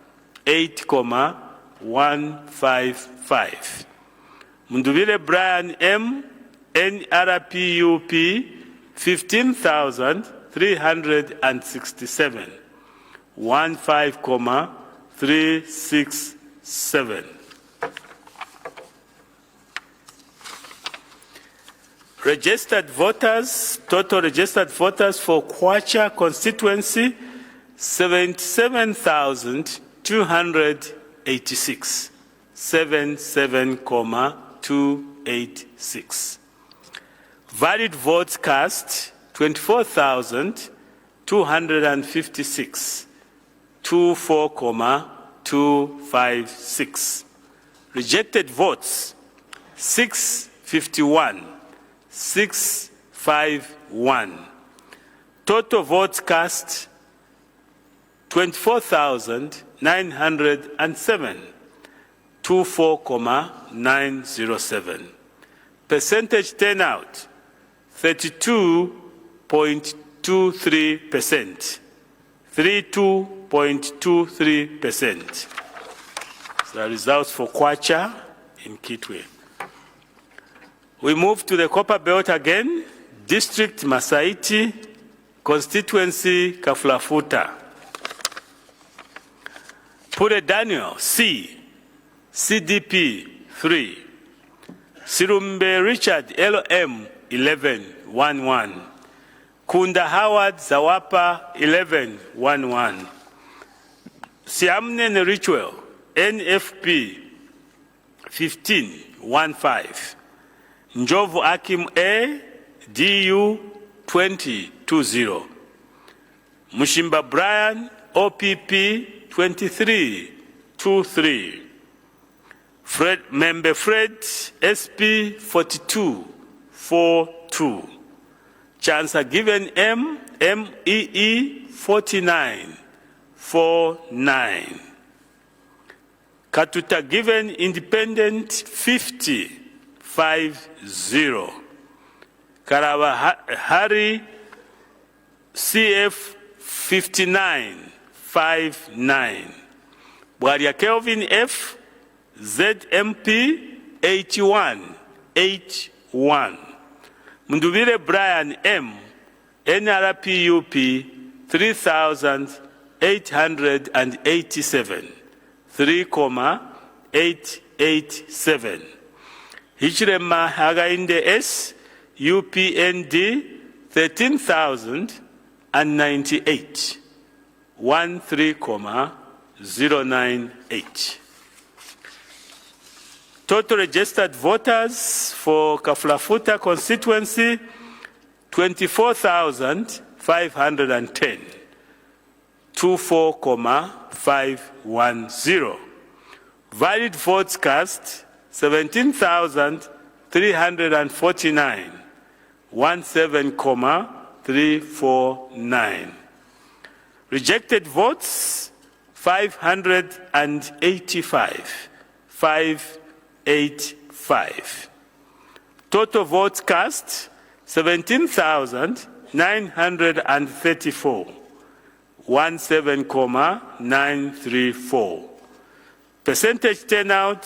8,155. Munduvile Brian M, NRPUP 15,367 15,367. Registered voters, total registered voters for Kwacha constituency 77,286. 77,286. Valid votes cast 24,256. 24,256. Rejected votes 651. 651. Total votes cast 24,907. 24,907. Percentage turnout 32.23%. 32.23%. The results for Kwacha in Kitwe. We move to the Copper Belt again, District Masaiti, Constituency Kafulafuta. Pure Daniel, C, CDP 3. Sirumbe Richard, LM 1111. Kunda Howard Zawapa 1111. Siamnen Ritual, NFP 1515. Njovu Akim A, DU 2020. Mushimba Brian, OPP 2323. Member Fred, SP 4242. Chancellor Given M, MEE 4949. Katuta Given Independent 5050. Karawa Hari CF 5959. Bwaria Kelvin F, ZMP 8181. Mundubire Brian M, NRPUP 3887, 3,887. Hichirema Hagainde S, UPND 13,098, 13,098. Total registered voters for Kafulafuta constituency, 24,510, 24,510. Valid votes cast, 17,349, 17,349. Rejected votes, 585, 585. Total votes cast, 17,934, 17,934. Percentage turnout,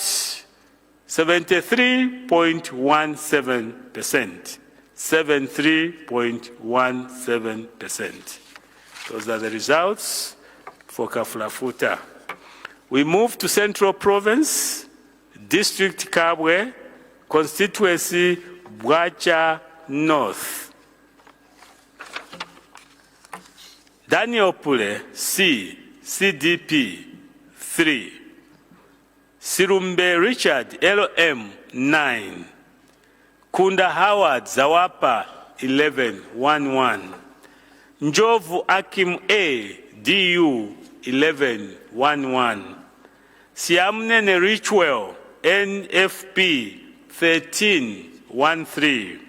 73.17%. 73.17%. Those are the results for Kafulafuta. We move to Central Province, District Kabwe, Constituency Bwacha North. Daniel Pule, C, CDP 3. Sirumbe Richard, LM 9. Kunda Howard Zawapa 1111. Njovu Akim A, DU 1111. Siamnene Richwell, NFP 1313.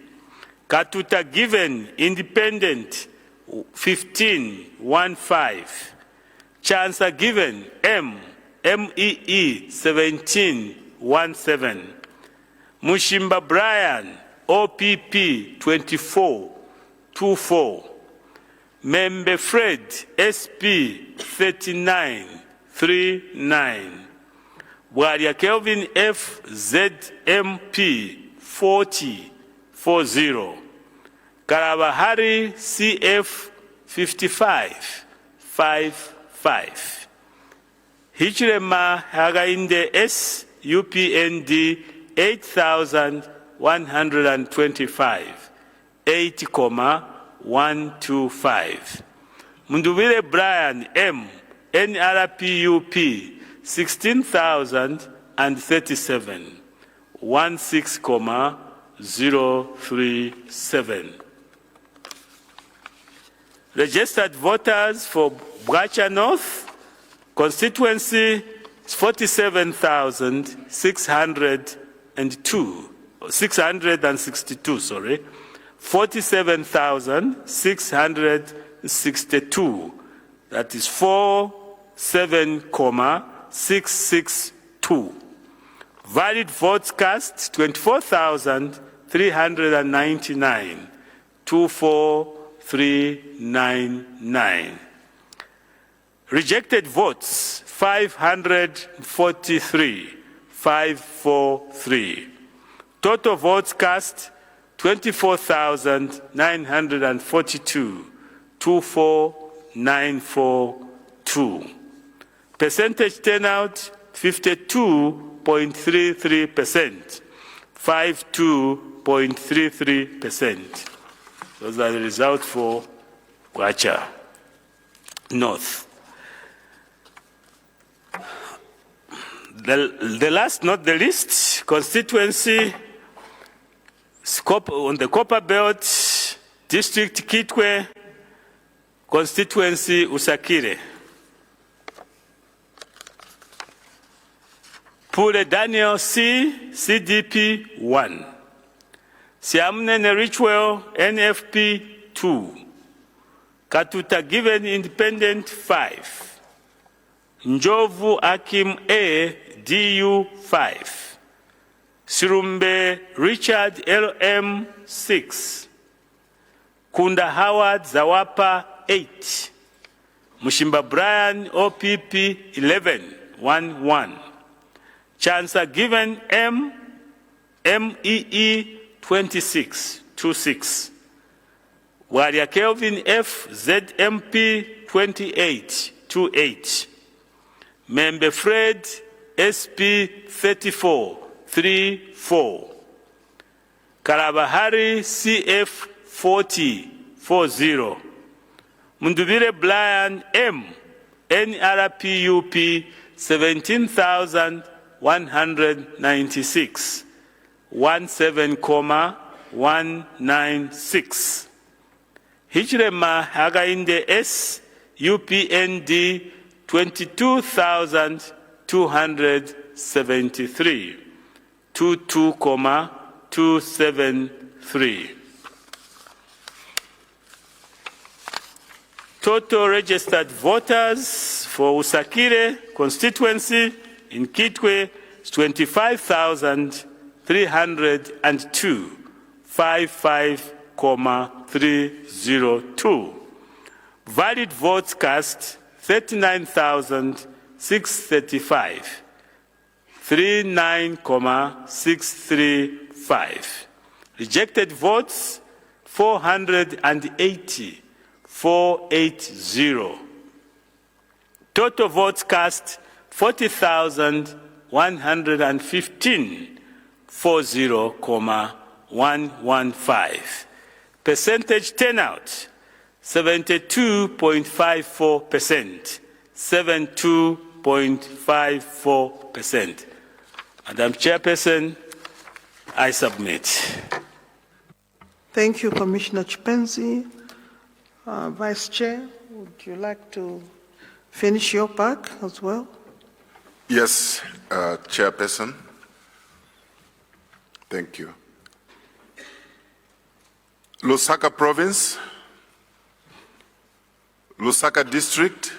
Katuta Given Independent 1515. Chancellor Given M, MEE 1717. Mushimba Brian, OPP 2424. Member Fred, SP 3939. Bwaria Kelvin F, ZMP 4040. Karabahari CF 5555. Hichirema Hagainde S, UPND 8,125, 8,125. Mundubile Brian M, NRPUP 16,037, 16,037. Registered voters for Bwacha North constituency 662, sorry, 47,662. That is 47,662. Valid votes cast 24,399, 24,399. Rejected votes 543, 543. Total votes cast 24,942, 24,942. Percentage turnout, 52.33%, 52.33%. Those are the results for Kwacha North. The last, not the least, constituency on the Copper Belt, District Kitwe, constituency Usakire. Pule Daniel C, CDP 1. Siamnene Richwell, NFP 2. Katuta Given Independent 5. Njovu Akim A, DU 5. Sirumbe Richard LM 6. Kunda Howard Zawapa 8. Mushimba Brian OPP 11, 1-1. Chancer Given M, MEE 26, 26. Waria Kelvin F, ZMP 28, 28. Member Fred SP 34, 3-4. Karabahari CF 40, 40. Mundubire Brian M, NRPUP 17,196, 17,196. Hijrema Hagainde S, UPND 22,273, 22,273. Total registered voters for Usakire constituency in Kitwe is 25,302, 55,302. Valid votes cast 39,635, 39,635. Rejected votes 480, 480. Total votes cast 40,115, 40,115. Percentage turnout 72.54%, 72.54%. Madam Chairperson, I submit. Thank you, Commissioner Chipenzi. Vice Chair, would you like to finish your part as well? Yes, Chairperson. Thank you. Lusaka Province, Lusaka District,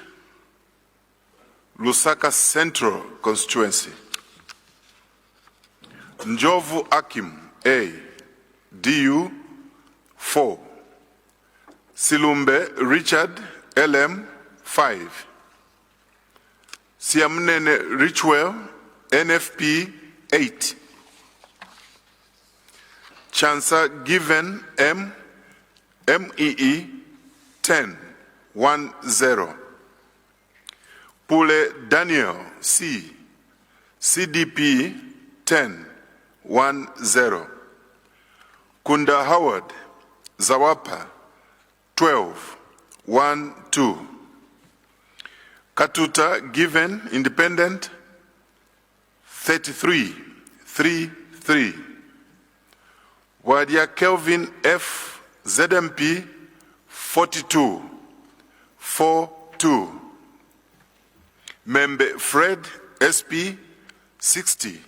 Lusaka Central Constituency. Njovu Akim A, DU 4. Silumbe Richard LM 5. Siamnene Richwell NFP 8. Chancer Given M, MEE 10, 1-0. Pule Daniel C, CDP 10, 1-0. Kunda Howard Zawapa 12, 1-2. Katuta Given Independent 33, 3-3. Wadia Kelvin F, ZMP 42, 4-2. Membe Fred SP 60,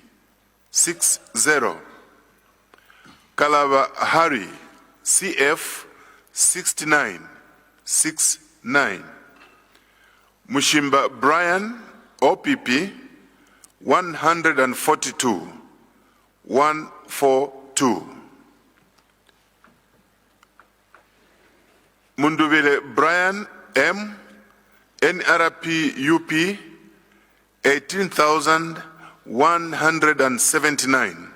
6-0. Kalaba Harry CF 69, 6-9. Mushimba Brian OPP 142, 142. Mundubile Brian M, NRP UP 18,179,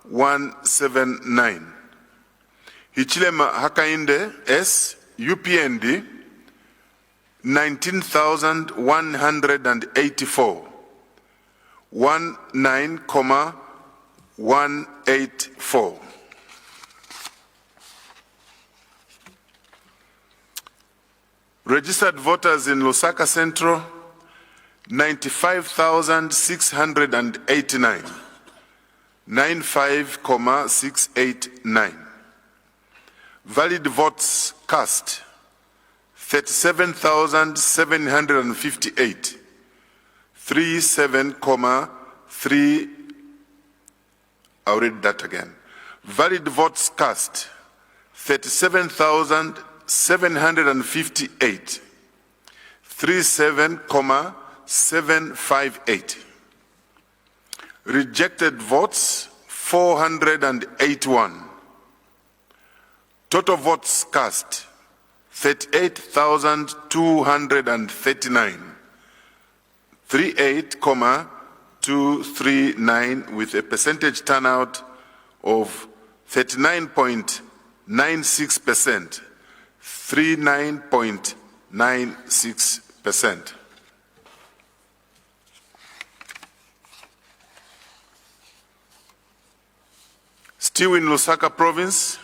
179. Hichilema Hakainde S, UPND 19,184. 19,184. Registered voters in Lusaka Central 95,689. 95,689. Valid votes cast 37,758. 37,3. I'll read that again. Valid votes cast 37,758. 37,758. Rejected votes 481. Total votes cast 38,239. 38,239 with a percentage turnout of 39.96%. 39.96%. Still in Lusaka Province,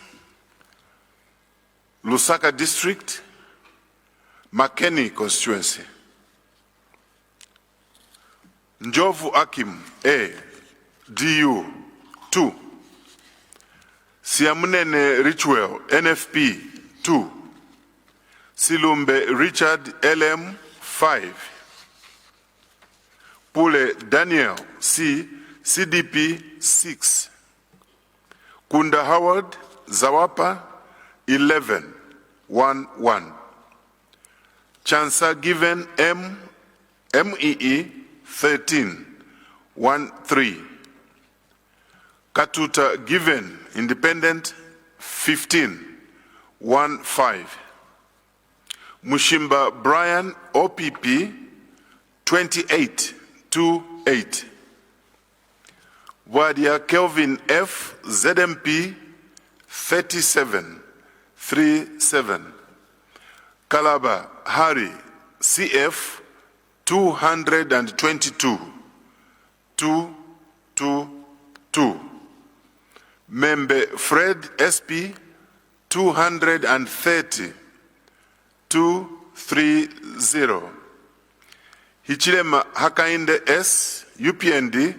Lusaka District, Makeni Constituency. Njovu Akim A, DU 2. Siamunene Richwell NFP 2. Silumbe Richard LM 5. Pule Daniel C, CDP 6. Kunda Howard Zawapa 11 1. Chansa Given M, MEE 13 13. Katuta Given Independent 15 15. Mushimba Brian OPP 28 28. Wadia Kelvin F ZMP 37 37. Kalaba Harry CF 222 222. Membe Fred SP 230 230. Hichilema Hakainde S UPND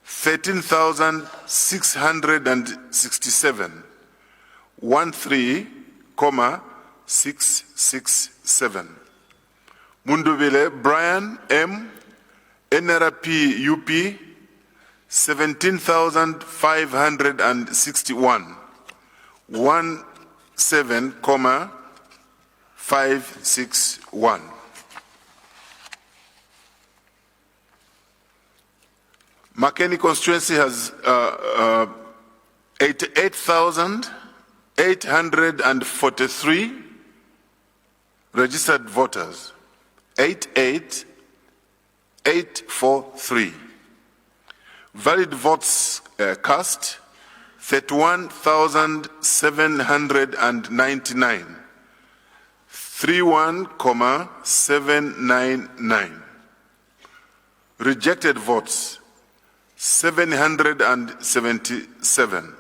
13,667. 13,667. Mundubile Brian M NRP UP 17,561. 17,561. Makeni constituency has 88,843 registered voters. 88,843. Valid votes cast 31,799. 31,799. Rejected votes 777.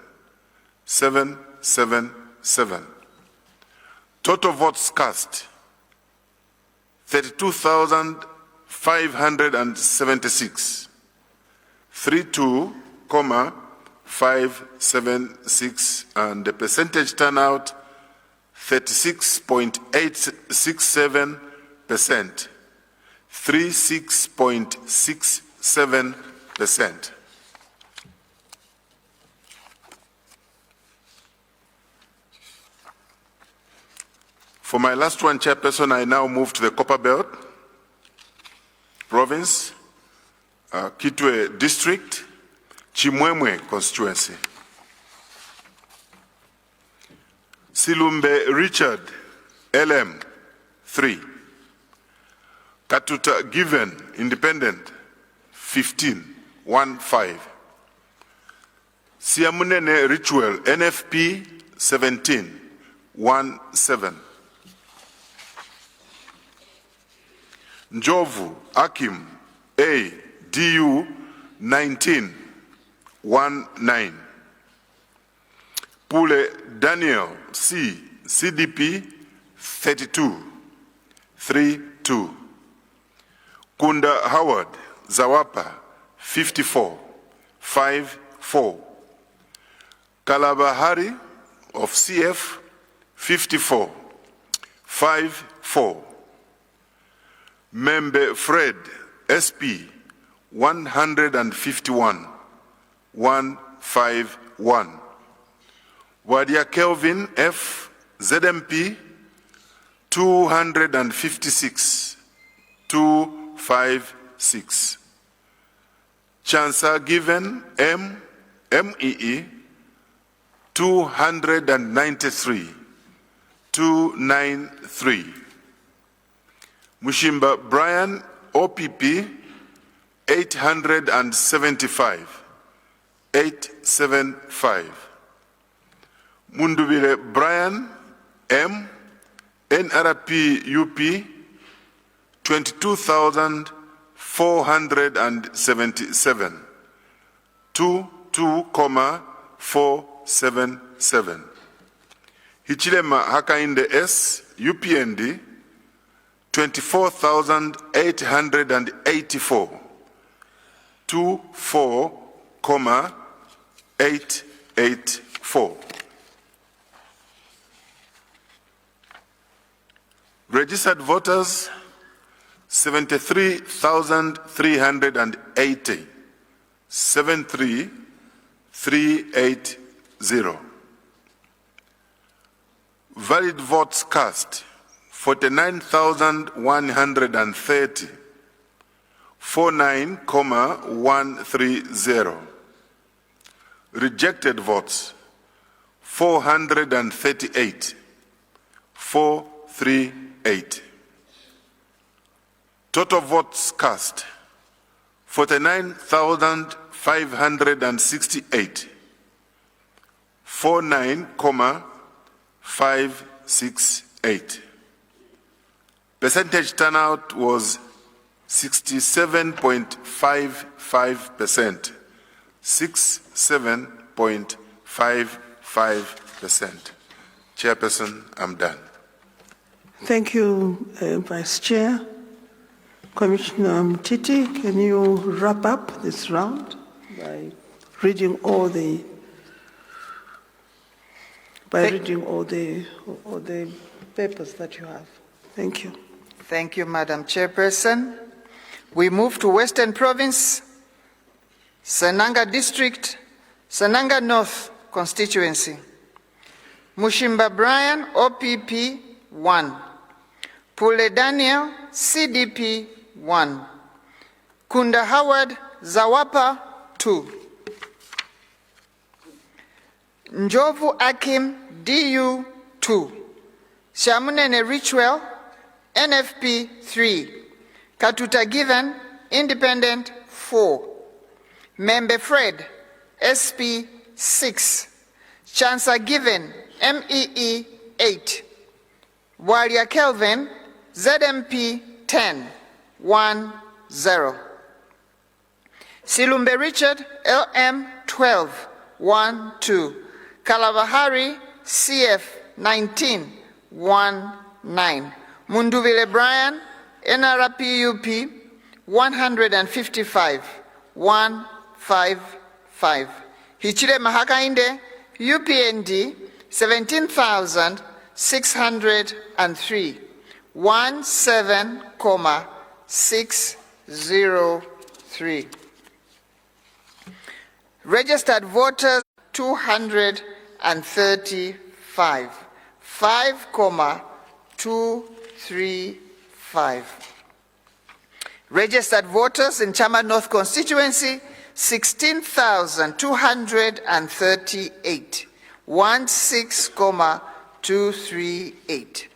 777. Total votes cast 32,576. 32,576, and the percentage turnout 36.867%. 36.67%. For my last one, Chairperson, I now move to the Copper Belt Province, Kitwe District, Chimwemwe Constituency. Silumbe Richard, LM 3. Katuta Given, Independent 15 15. Siamunene Ritual, NFP 17, 17. Njovu Akim, A, DU 19, 19. Pule Daniel, C, CDP 32, 32. Kunda Howard, Zawapa 54, 54. Kalabahari of CF 54, 54. Membe Fred, SP 151, 151. Wadia Kelvin F, ZMP 256, 256. Chansa Given M, MEE 293, 293. Mushimba Brian, OPP 875, 875. Mundubile Brian, M, NRP UP 22,477, 22,477. Hichilema Hakainde S, UPND 24,884, 24,884. Registered voters 73,380, 73,380. Valid votes cast 49,130, 49,130. Rejected votes 438, 438. Total votes cast 49,568, 49,568. Percentage turnout was 67.55%. 67.55%. Chairperson, I'm done. Thank you, Vice Chair. Commissioner Mtiti, can you wrap up this round by reading all the papers that you have? Thank you. Thank you, Madam Chairperson. We move to Western Province, Senanga District, Senanga North Constituency. Mushimba Brian, OPP 1. Pule Daniel, CDP 1. Kunda Howard, Zawapa 2. Njovu Akim, DU 2. Shamunene Ritual, NFP 3. Katuta Given, Independent 4. Membe Fred, SP 6. Chansa Given, MEE 8. Walia Kelvin, ZMP 10, 1, 0. Silumbe Richard, LM 12, 1, 2. Kalabahari, CF 19, 1, 9. Munduvile Brian, NRPUP 155, 155. Hichile Mahakainde, UPND 17,603, 17,603. Registered voters 235, 5,235. Registered voters in Chama North constituency 16,238, 16,238.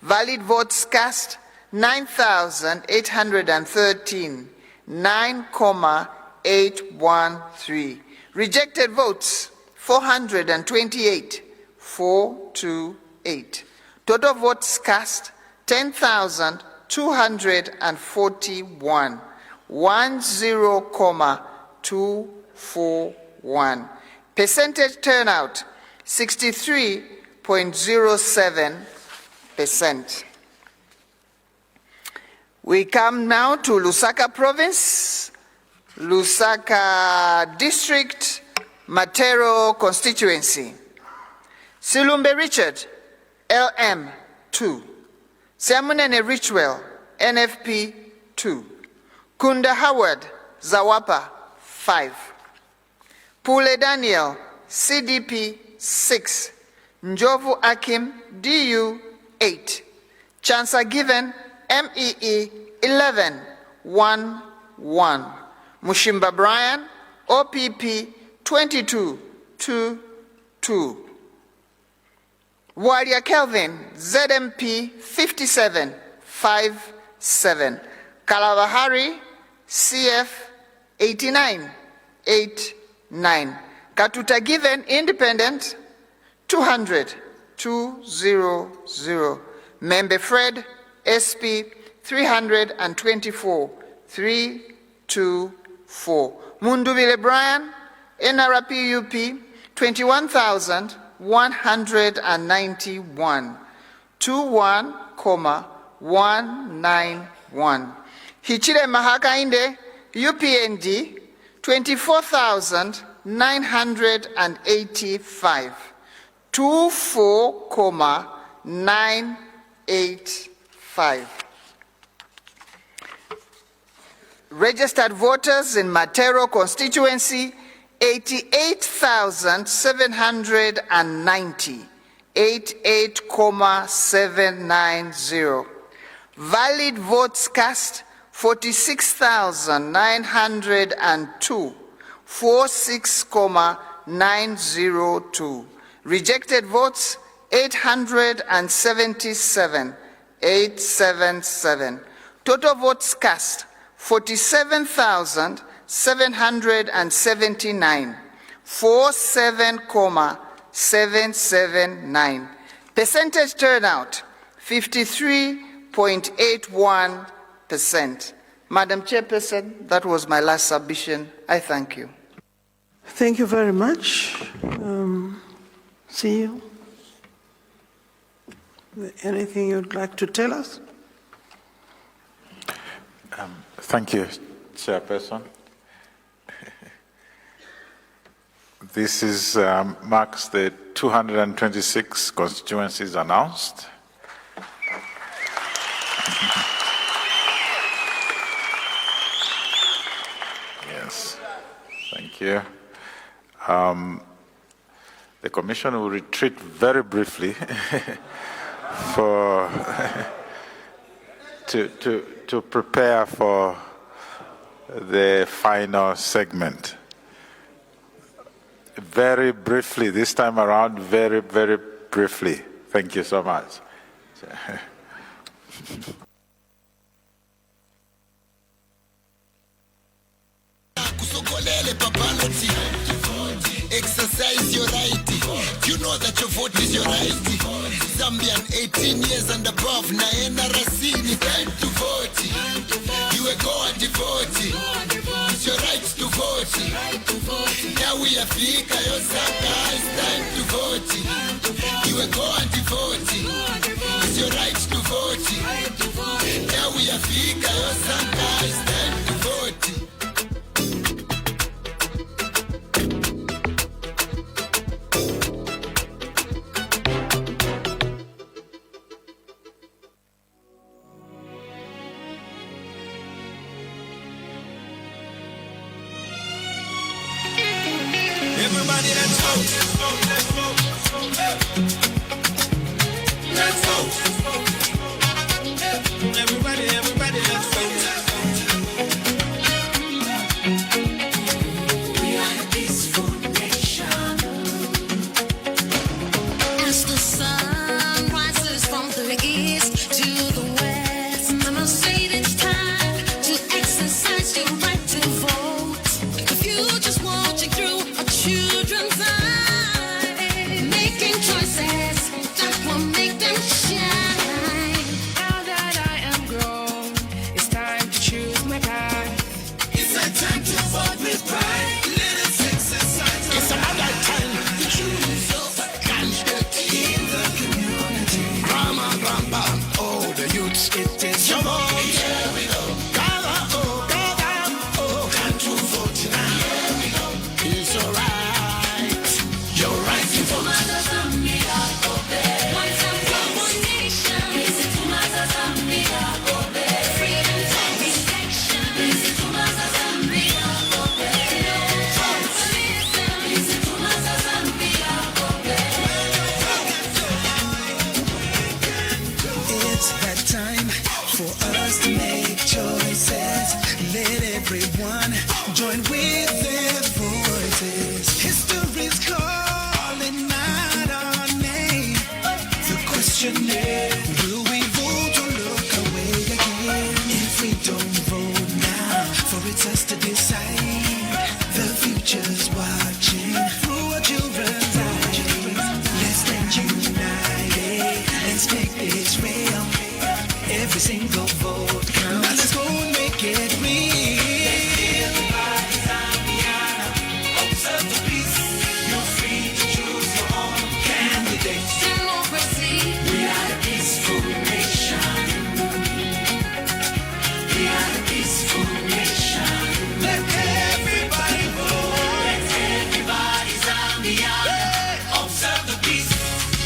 Valid votes cast 9,813, 9,813. Rejected votes, 428, 428. Total votes cast, 10,241, 10,241. Percentage turnout, 63.07%. We come now to Lusaka Province, Lusaka District, Matero Constituency. Silumbe Richard, LM 2. Siamunene Richwell, NFP 2. Kunda Howard, Zawapa 5. Pule Daniel, CDP 6. Njovu Akim, DU 8. Chancer Given, MEE 11, 1, 1. Mushimba Brian, OPP 22, 2, 2. Walia Kelvin, ZMP 57, 5, 7. Kalabahari, CF 89, 8, 9. Katuta Given, Independent 200, 200. Member Fred, SP 324, 324. Mundubile Brian, NRPUP 21,191, 21,191. Hichile Mahakainde, UPND 24,985, 24,985. Registered voters in Matero constituency, 88,790, 88,790. Valid votes cast, 46,902, 46,902. Rejected votes, 877, 877. Total votes cast, 47,779, 47,779. Percentage turnout, 53.81%. Madam Chairperson, that was my last submission. I thank you. Thank you very much. See you. Anything you'd like to tell us? Thank you, Chairperson. This is, marks the 226 constituencies announced. Yes, thank you. The Commission will retreat very briefly for to prepare for the final segment. Very briefly, this time around, very, very briefly. Thank you so much. Exercise your right. You know that your vote is your right. Zambian 18 years and above. Na NRC ni time to vote. You will go and vote. It's your right to vote. Now we are Fika Yosaka. It's time to vote. You will go and vote. It's your right to vote. Now we are Fika Yosaka. It's time to vote. Everybody, let's vote. Let's vote. Let's vote. Everybody, let's vote. We are a peaceful nation. As the sun rises from the east to the west, Mama said it's time to exercise your right to vote. The future's watching through a everyone join with their voices. History's calling out our name. The question is, will we vote or look away again? If we don't vote now, for it's us to decide. The future's watching through our children's eyes. Let's stand united. Let's make this real. Every single vote counts. Let's go and make it real. Everybody's Zambiana. Observe the peace. You're free to choose your own candidate. Democracy. We are a peaceful nation. We are a peaceful nation. Let everybody vote. Let everybody Zambiana. Observe the peace.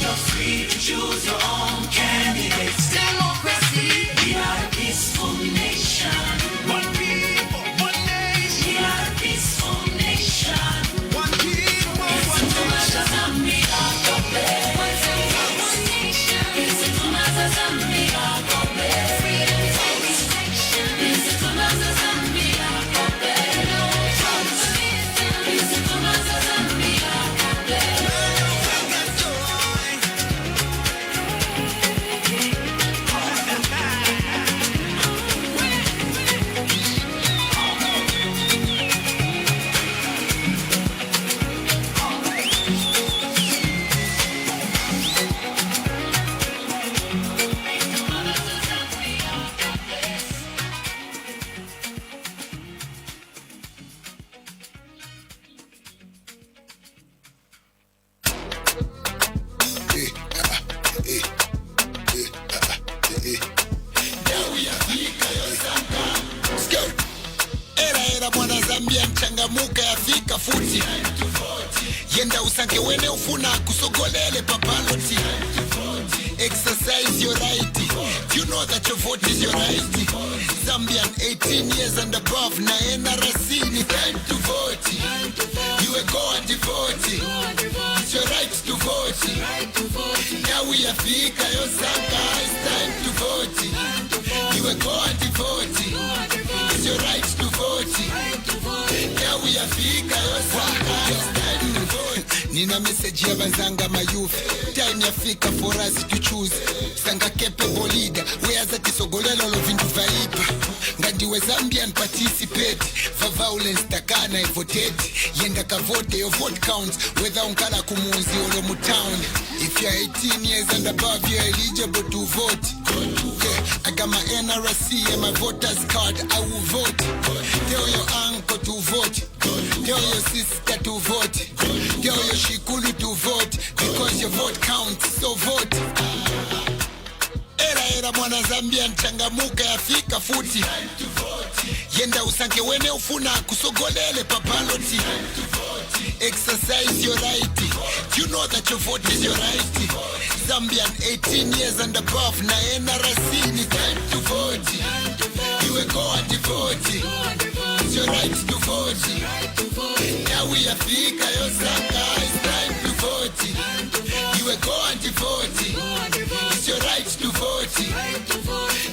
You're free to choose your own candidates. Democracy. We are a peaceful nation. One people, one nation. We are a peaceful nation. One people, one nation. Zambia, One nation. Freedom is extinction. Zambia, no era mwana Zambia mchangamuka yafika futi. Yenda usange wene ufuna kusogolele papaloti. Exercise your right. You know that your vote is your right. Zambian 18 years and above na NRC ni time to vote. You are going to vote. It's your right to vote. Now we are fika your sanga. It's time to vote. You are going to vote. It's your right to vote. Now we are fika your sanga. It's time to vote. Nina message ya banzanga mayuth. Time ya fika for us to choose. Sanga capable leader. Where is the sogolelo lo vindu vaipa. Ngandiwe Zambian participate. For violence takana votate. Yenda ka vote, your vote counts. Whether unkala kumunzi or mutown. If you're 18 years and above, you're eligible to vote. Okay. I got my NRC and my voter's card. I will vote. Tell your uncle to vote. Tell your sister to vote. Tell your shikulu to vote. Because your vote counts, so vote. Era mwana Zambia mchangamuka yafika futi. Yenda usange wene ufuna kusogolele papaloti. Exercise your right. You know that your vote is your right. Zambian 18 years and above na NRC ni time to vote. You are going to vote. It's your right to vote. Now we are fika your sanga. It's time to vote. You are going to vote. It's your right to vote.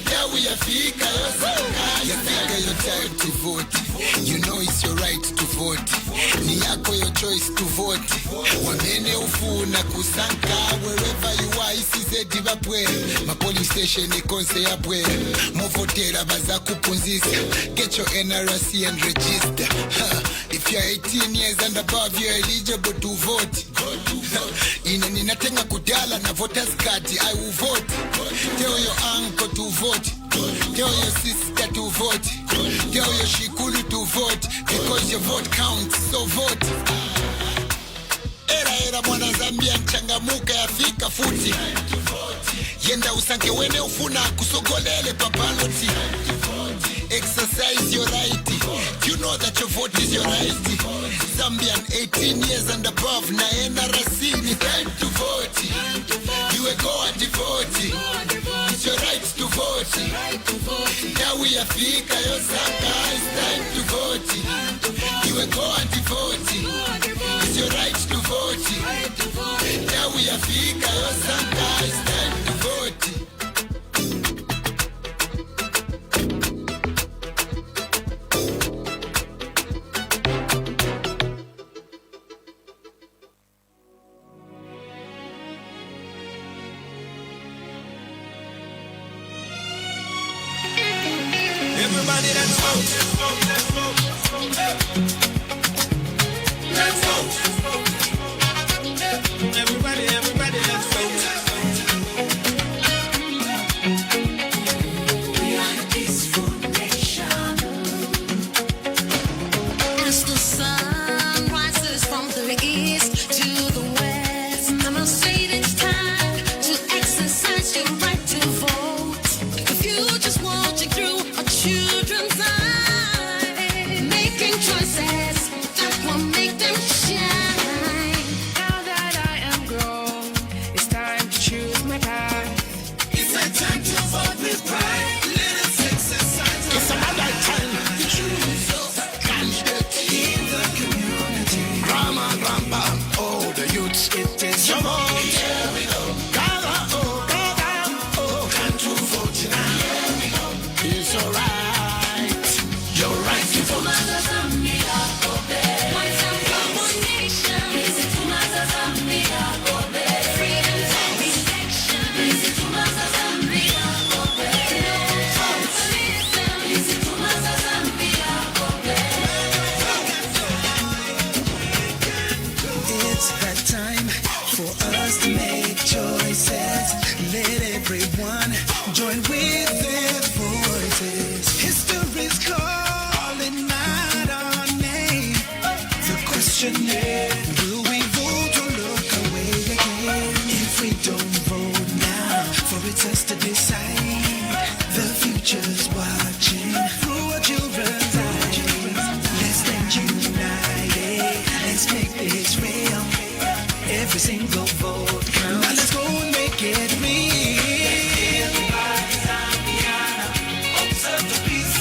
Now we are fika your sanga. You fika your time to vote. You know it's your right to vote. Ni yako your choice to vote. Wamene ufuna kusanka. Wherever you are, isize divapwe. Ma polling station ikonse yapwe. Muvotera baza kupunzisa. Get your NRC and register. If you're 18 years and above, you're eligible to vote. Ninatenga kudala na voters card. I will vote. Tell your uncle to vote. Tell your sister to vote. Tell your shikulu to vote. Because your vote counts, so vote. Era mwana Zambia mchangamuka yafika futi. Yenda usange wene ufuna kusogolele papaloti. Exercise your right. You know that your vote is your right. Zambian 18 years and above na NRC ni time to vote. You are going to vote. It's your right to vote. Now we are fika your sanga. It's time to vote. You are going to vote. It's your right to vote. Now we are fika your sanga. It's time to vote. children's eyes, making choices that will make them shine. Now that I am grown, it's time to choose my path. It's a time to vote with pride. Let us exercise. It's another time to choose your candidate in the community. Grandma, grandpa, all the youths, it is your vote. Here we go. Gather, oh, time to vote now. Here we go. It's your right. Your right to vote. It's that time for us to make choices. Let everyone join with their voices. History's calling out our name. The question is, will we vote or look away again? If we don't vote now, for it's us to decide. The future's watching through our children's eyes. Let's stand united. Let's make this real. Every single vote counts. Now let's go and make it real. Everybody's Zambiana. Observe the peace.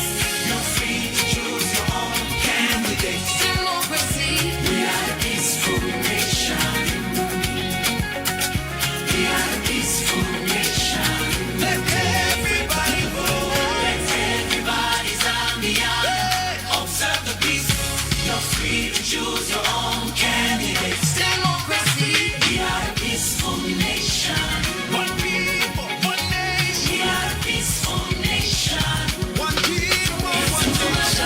You're free to choose your own candidate. Democracy. We are a peaceful nation. We are a peaceful nation. Let everybody vote. Let everybody Zambiana. Observe the peace. You're free to choose your own candidate. Democracy. We are a peaceful nation. One people, one nation. We are a peaceful nation. One people, one nation.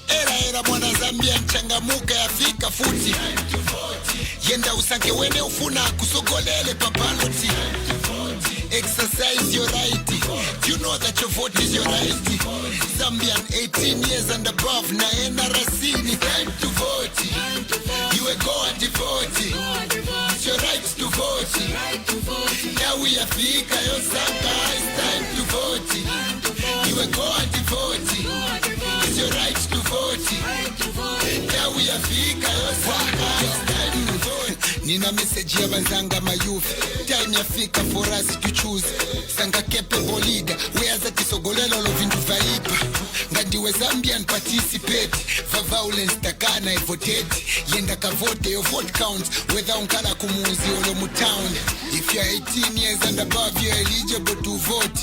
Era mwana Zambia nchangamuka yafika futi. Yenda usanke wene ufuna kusogolele papaloti. Exercise your right. You know that your vote is your right. Zambian 18 years and above na NRC ni time to vote. You a go and vote. It's your right to vote. Now we are fika yosaka. It's time to vote. You a go and vote. It's your right to vote. Now we are fika yosaka. It's time to vote. Nina message ya banzanga mayuth. Time ya fika for us to choose. Sanga capable leader. Whereas kisogolelo lo vindu vaipa. Ngandiwe Zambian participate. For violence takana voted. Yenda ka vote, your vote counts. Whether unkala kumuzi olo mutown. If you're 18 years and above, you're eligible to vote.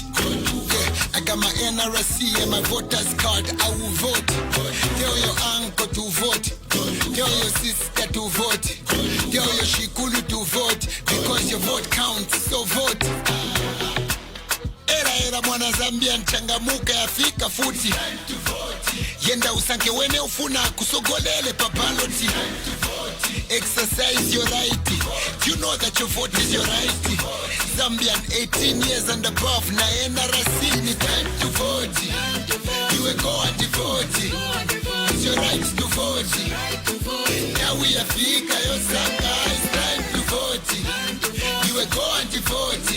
Yeah, I got my NRC and my voter's card. I will vote. Tell your uncle to vote. Tell your sister to vote. Tell your shikulu to vote. Because your vote counts, so vote. Era mwana Zambia nchangamuka yafika futi. Yenda usanke wene ufuna kusogolele papaloti. Exercise your right. You know that your vote is your right. Zambian 18 years and above na NRC ni time to vote. You a go and vote. It's your right to vote. Now we are fika yosaka. It's time to vote. You a go and vote.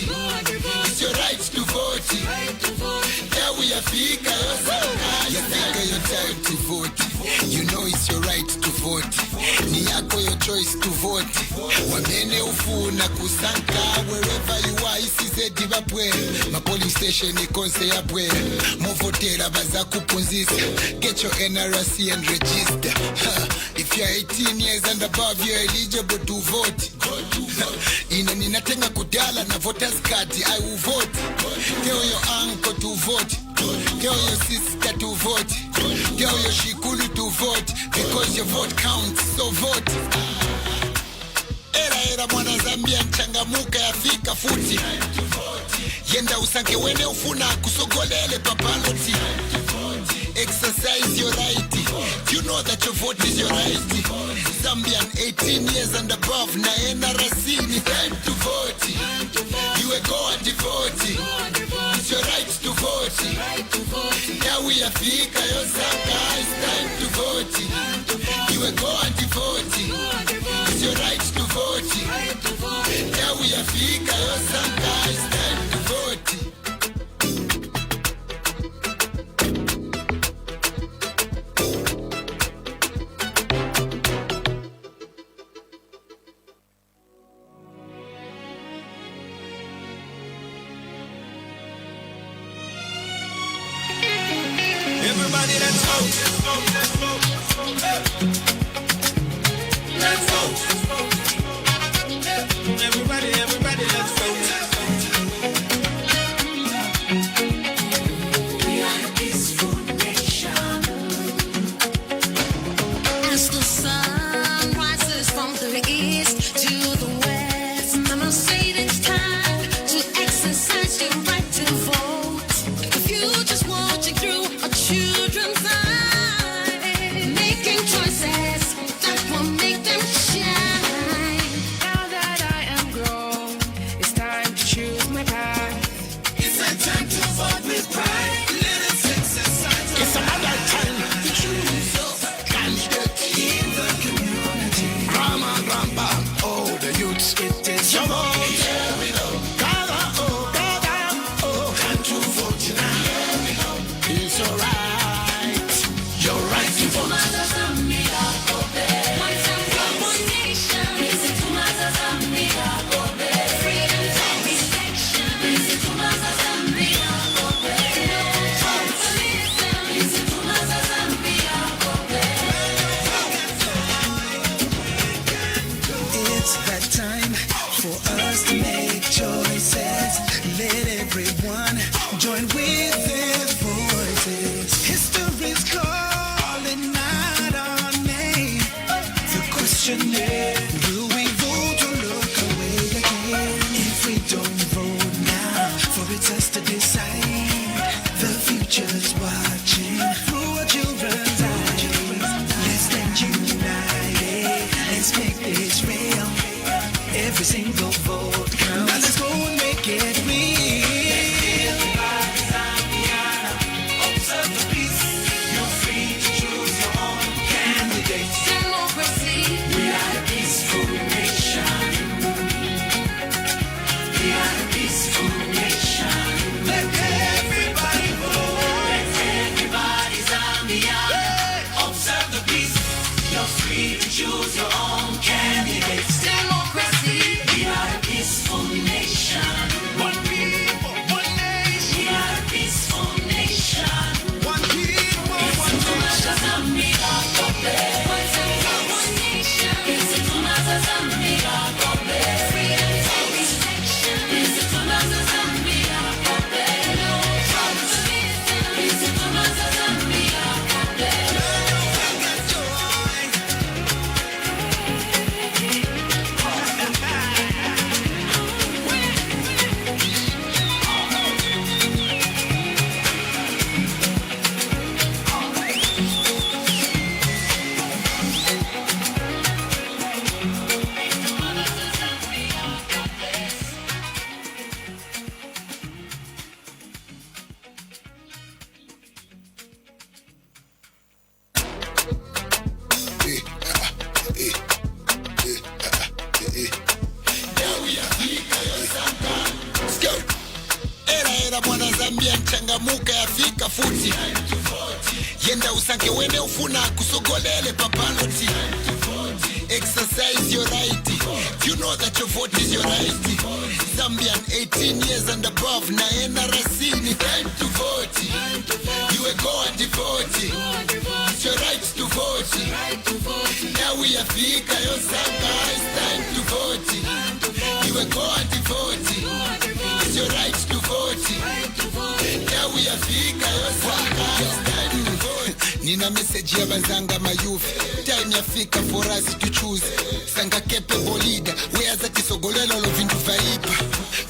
It's your right to vote. Now we are fika yosaka. You fika your time to vote. You know it's your right to vote. ni yako yo choice to vote wamene ufuna kusanka wherever you are isizedi vapwe polling station ikonse yapwe movotera baza kupunzisa get your NRC and register if you're 18 years and above you're eligible to vote ina ninatenga kudala na voters card I will vote tell your uncle to vote tell your sister to vote tell your shikulu to vote because your vote counts so vote era mwana Zambia mchangamuka yafika futi yenda usanke wene ufuna kusogolele papaloti exercise your right you know that your vote is your right Zambian 18 years and above na NRC ni time to vote you go and vote it's your right to vote now we are fika yo saka it's time to vote you go and vote it's your right to vote now we are fika yo saka it's time to vote. Everybody, let's vote. Let's vote. Everybody, let's vote. We are a peaceful nation. As the sun rises from the east to the west, Mama said it's time to exercise your right to vote. The future's watching through our children's eyes, making choices that will make them shine. Now that I am grown, it's time to choose my path. It's a time to vote with pride. Let us exercise. It's another time to choose your candidate in the community. Grandma, grandpa, oh, the youths, it is your vote. Here we go. Gather, oh, time to vote now. It's your right. Your right to vote. It's that time for us to make choices. Let everyone join with their voices. History's calling out our name. The question is, will we vote or look away again? If we don't vote now, for it's us to decide. The future's watching through our children's eyes. Let's stand united. Let's make this real. Every single vote counts. Now let's go and make it real. Observe the peace. You're free to choose your own candidate. Democracy. We are a peaceful nation. We are a peaceful nation. Let everybody vote. Let everybody Zambia. Observe the peace. You're free to choose your own candidate. Democracy. We are a peaceful nation. One people, one nation. We are a peaceful nation. One people, one nation. Era mwana Zambia mchangamuka yafika futi yenda usanke wene ufuna kusogolele papaloti Exercise your right. You know that your vote is your right. Zambian 18 years and above. Na NRC ni time to vote. You a go and vote. It's your right to vote. Now we are fika yo sanga. It's time to vote. You a go and vote. It's your right to vote. Now we are fika yo sanga. It's time to vote. Nina message ya bazanga mayufi. Time ya fika for us to choose. Sanga capable leader. Where that is ogolelo lo vindu vaipa.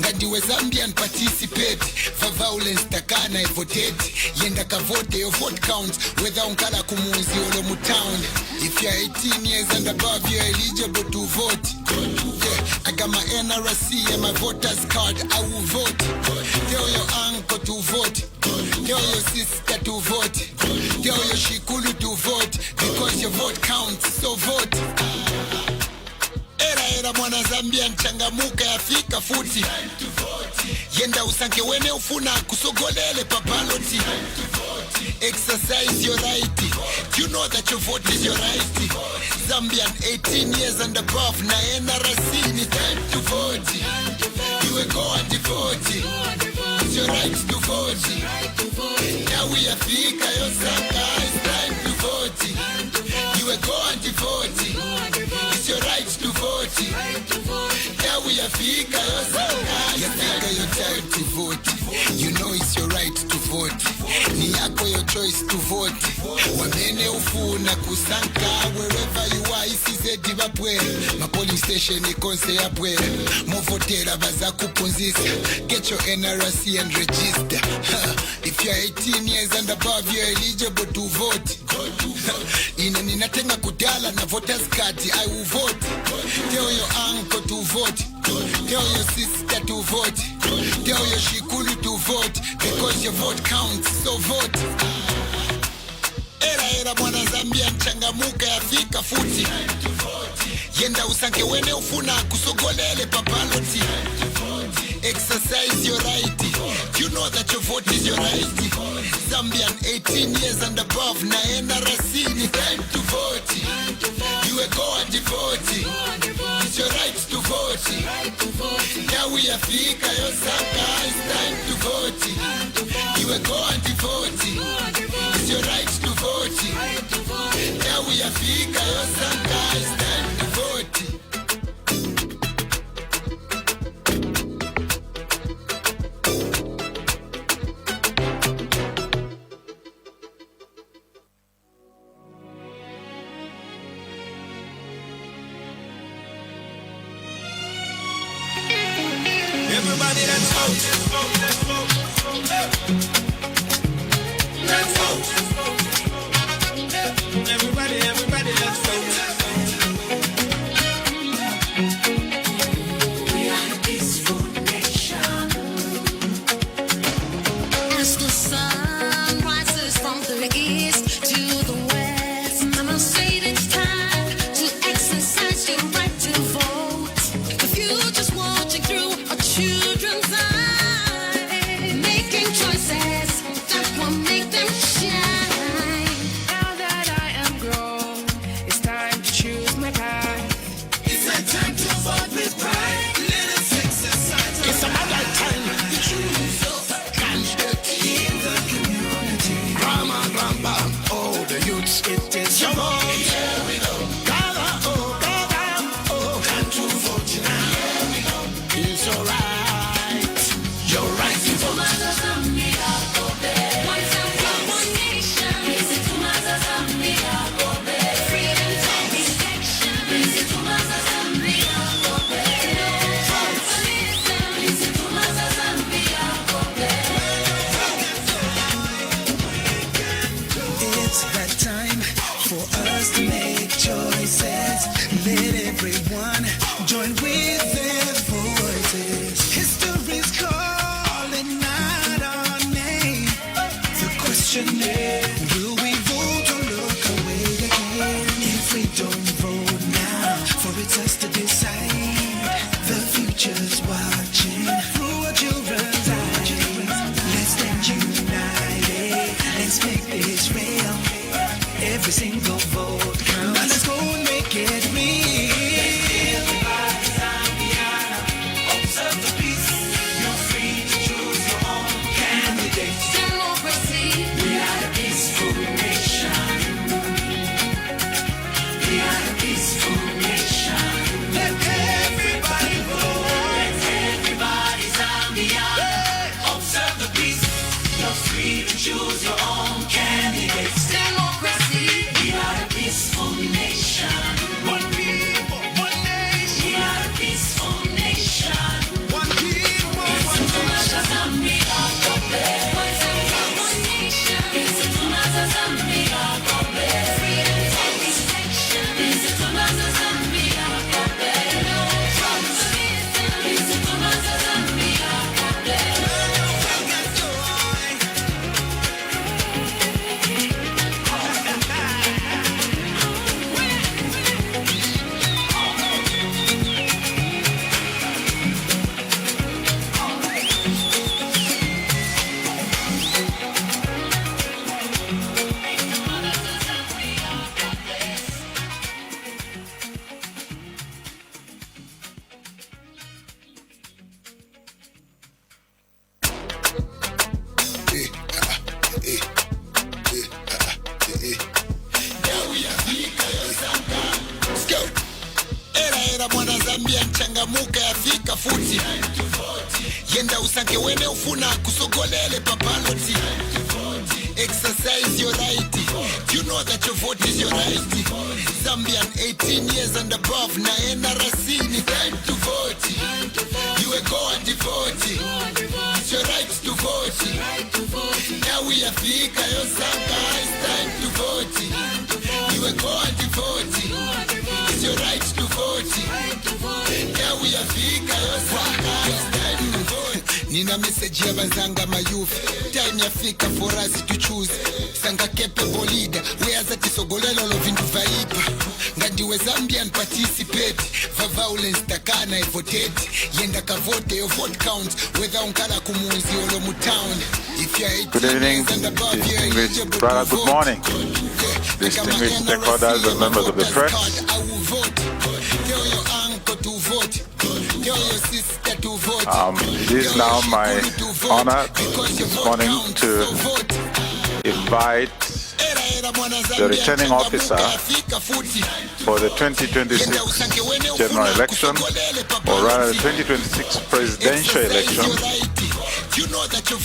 Ngadiwe Zambian participate. For violence takana votate. Yenda ka vote your vote counts. Whether unkala kumuzi olo mutown. If you're 18 years and above, you're eligible to vote. Yeah, I got my NRC and my voter's card. I will vote. Tell your uncle to vote. Tell your sister to vote. Tell your shikulu to vote. Because your vote counts, so vote. Era mwana Zambia nchangamuka yafika futi. Yenda usanke wene ufuna kusogolele papaloti. Exercise your right. You know that your vote is your right. Zambian 18 years and above. Na NRC ni time to vote. You will go and vote. It's your right to vote. Now we are fika yo sanga. It's time to vote. You will go and vote. It's your right to vote. Now we are fika yo sanga. You fika your time to vote. You know it's your right to vote. Ni yako your choice to vote. Wamene ufuna kusanka wherever you are. Isize divapwe. Ma polling station ikonse yapwe. Movotera baza kupunzisa. Get your NRC and register. If you're 18 years and above, you're eligible to vote. Ina ninatenga kudala na voters card. I will vote. Tell your uncle to vote. Tell your sister to vote. Tell your shikulu to vote. Because your vote counts, so vote. Era mwana Zambia nchangamuka yafika futi. Yenda usanke wene ufuna kusogolele papaloti. Exercise your right. You know that your vote is your right. Zambian 18 years and above. Na NRC ni time to vote. You will go and vote. It's your right to vote. Now we are fika yo sanga. It's time to vote. You will go and vote. It's your right to vote. Now we are fika yo sanga. It's time to vote. Everybody, let's vote. Let's vote. Let's vote. Everybody, let's vote. We are a peaceful nation. As the sun rises from the east to the west, Mama said it's time to exercise your right to vote. The future's watching through our children's eyes, making choices that will make them shine. Now that I am grown, changamuka yafika futi yenda usange wene ufuna kusogolele papaloti exercise your right you know that your vote is your right Zambian 18 years and above na NRC ni time to vote you go and vote it's your right to vote now we are fika yo sanga it's time to vote you go and vote it's your right to vote now we are fika yo sanga it's time to vote nina message ya bazanga mayouth time yafika for us to choose sanga capable leader where that isogolelo lo vindu vaipa ngadiwe Zambian participate for violence takana vote yenda ka vote your vote counts whether unkala kumunzi olo mu town if you are Good evening, distinguished brother, good morning, distinguished stakeholders and members of the press. Tell your uncle to vote. Tell your sister to vote. It is now my honor this morning to invite the returning officer for the 2026 general election, or rather the 2026 presidential election,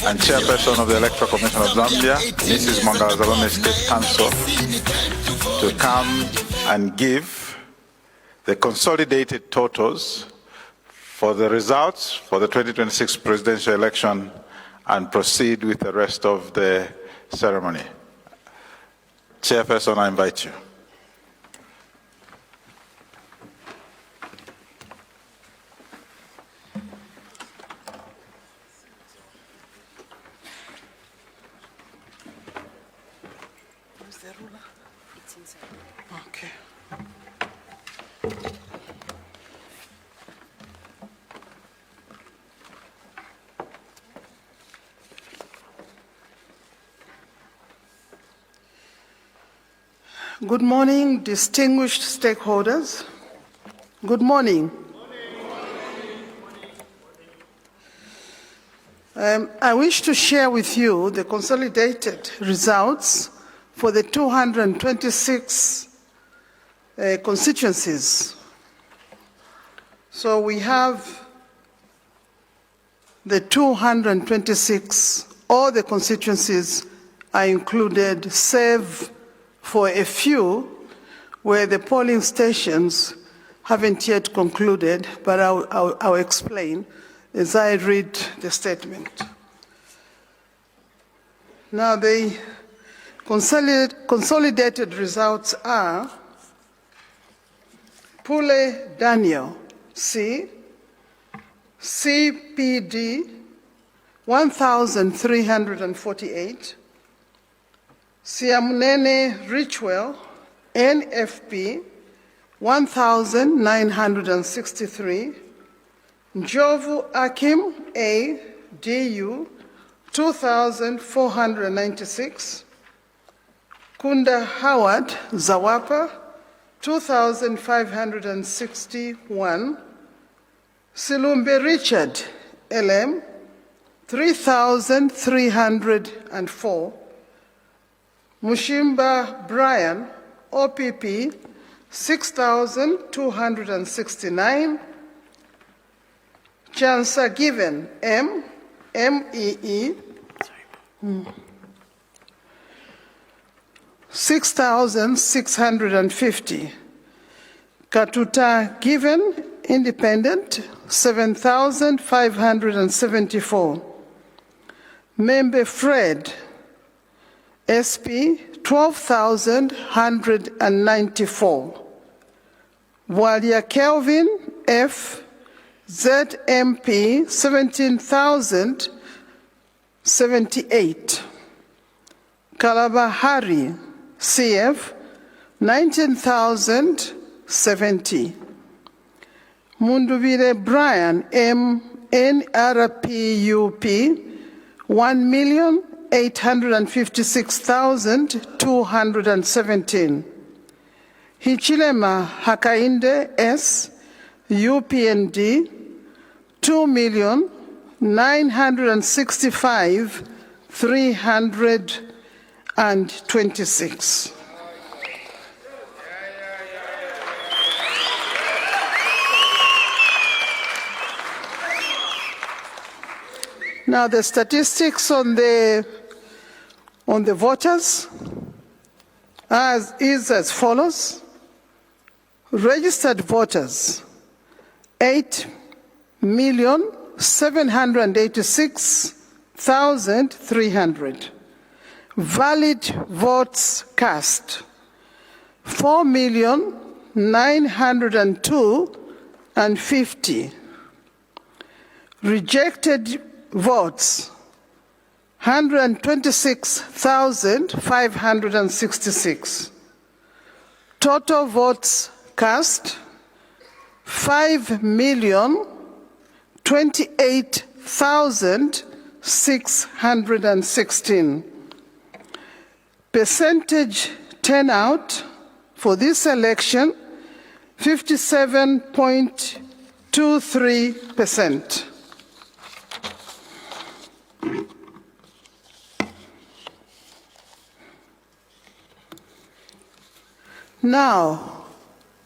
and chairperson of the Electoral Commission of Zambia, Mrs. Mangazalome State Council, to come and give the consolidated totals for the results for the 2026 presidential election and proceed with the rest of the ceremony. Chairperson, I invite you. Where's the ruler? It's inside. Okay. Good morning, distinguished stakeholders. Good morning. I wish to share with you the consolidated results for the 226 constituencies. So we have the 226, all the constituencies are included, save for a few where the polling stations haven't yet concluded, but I'll explain as I read the statement. Now, the consolidated results are Pule Daniel, C, CPD 1,348, Siamunene Richwell, NFP 1,963, Njovu Akim, A, DU 2,496, Kunda Howard Zawapa 2,561, Silumbe Richard, LM 3,304, Mushimba Brian, OPP 6,269, Chansa Given, M, MEE 6,650, Katuta Given, Independent 7,574, Membe Fred, SP 12,194, Walia Kelvin, F, ZMP 17,078, Kalabahari, CF 19,070, Munduvire Brian, M, NRPUP 1,856,217, Hichilema Hakainde, S, UPND 2,965,326. Now the statistics on the voters is as follows. Registered voters, 8,786,300. Valid votes cast, 4,902,050. Rejected votes, 126,566. Total votes cast, 5,028,616. Percentage turnout for this election, 57.23%. Now,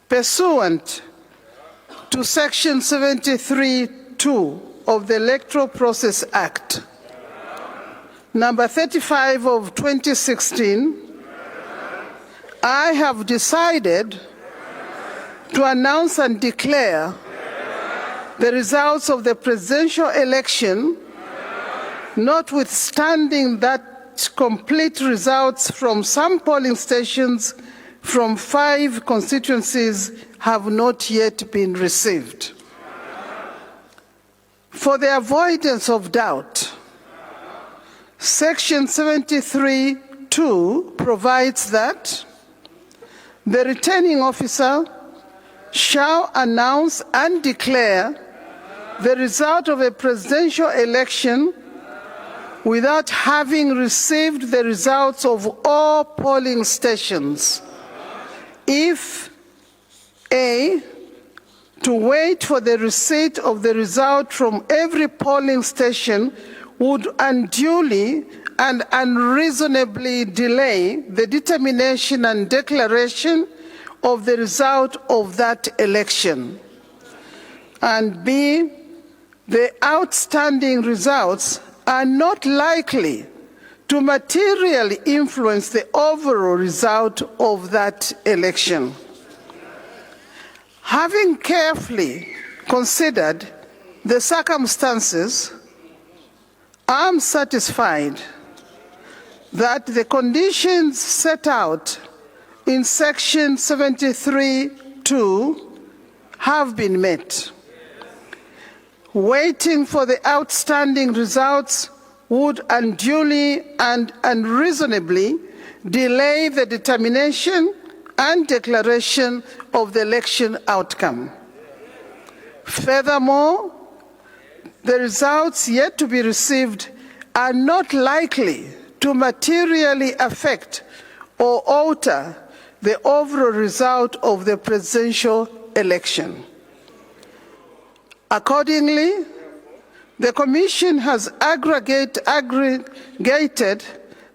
pursuant to Section 73(2) of the Electoral Process Act, number 35 of 2016, I have decided to announce and declare the results of the presidential election, notwithstanding that complete results from some polling stations from 5 constituencies have not yet been received. For the avoidance of doubt, Section 73(2) provides that the returning officer shall announce and declare the result of a presidential election without having received the results of all polling stations. If A, to wait for the receipt of the result from every polling station would unduly and unreasonably delay the determination and declaration of the result of that election. And B, the outstanding results are not likely to materially influence the overall result of that election. Having carefully considered the circumstances, I am satisfied that the conditions set out in Section 73(2) have been met. Waiting for the outstanding results would unduly and unreasonably delay the determination and declaration of the election outcome. Furthermore, the results yet to be received are not likely to materially affect or alter the overall result of the presidential election. Accordingly, the Commission has aggregated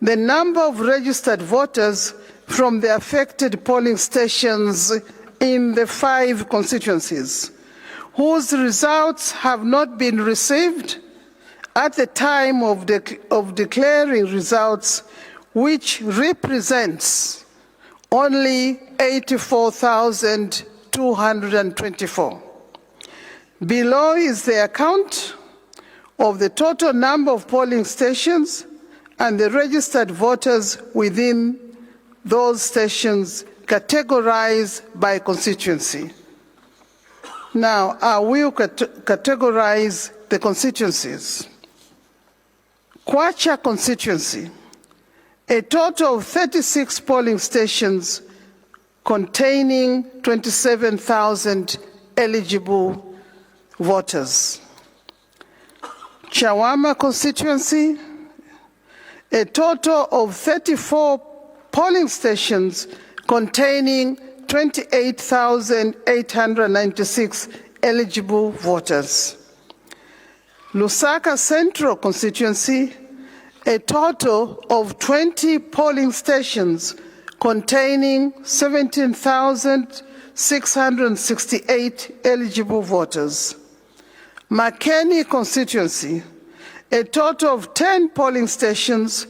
the number of registered voters from the affected polling stations in the 5 constituencies, whose results have not been received at the time of declaring results, which represents only 84,224. Below is the account of the total number of polling stations and the registered voters within those stations categorized by constituency. Now, I will categorize the constituencies. Kwacha constituency, a total of 36 polling stations containing 27,000 eligible voters. Chawama constituency, a total of 34 polling stations containing 28,896 eligible voters. Lusaka Central constituency, a total of 20 polling stations containing 17,668 eligible voters. Makeni constituency, a total of 10 polling stations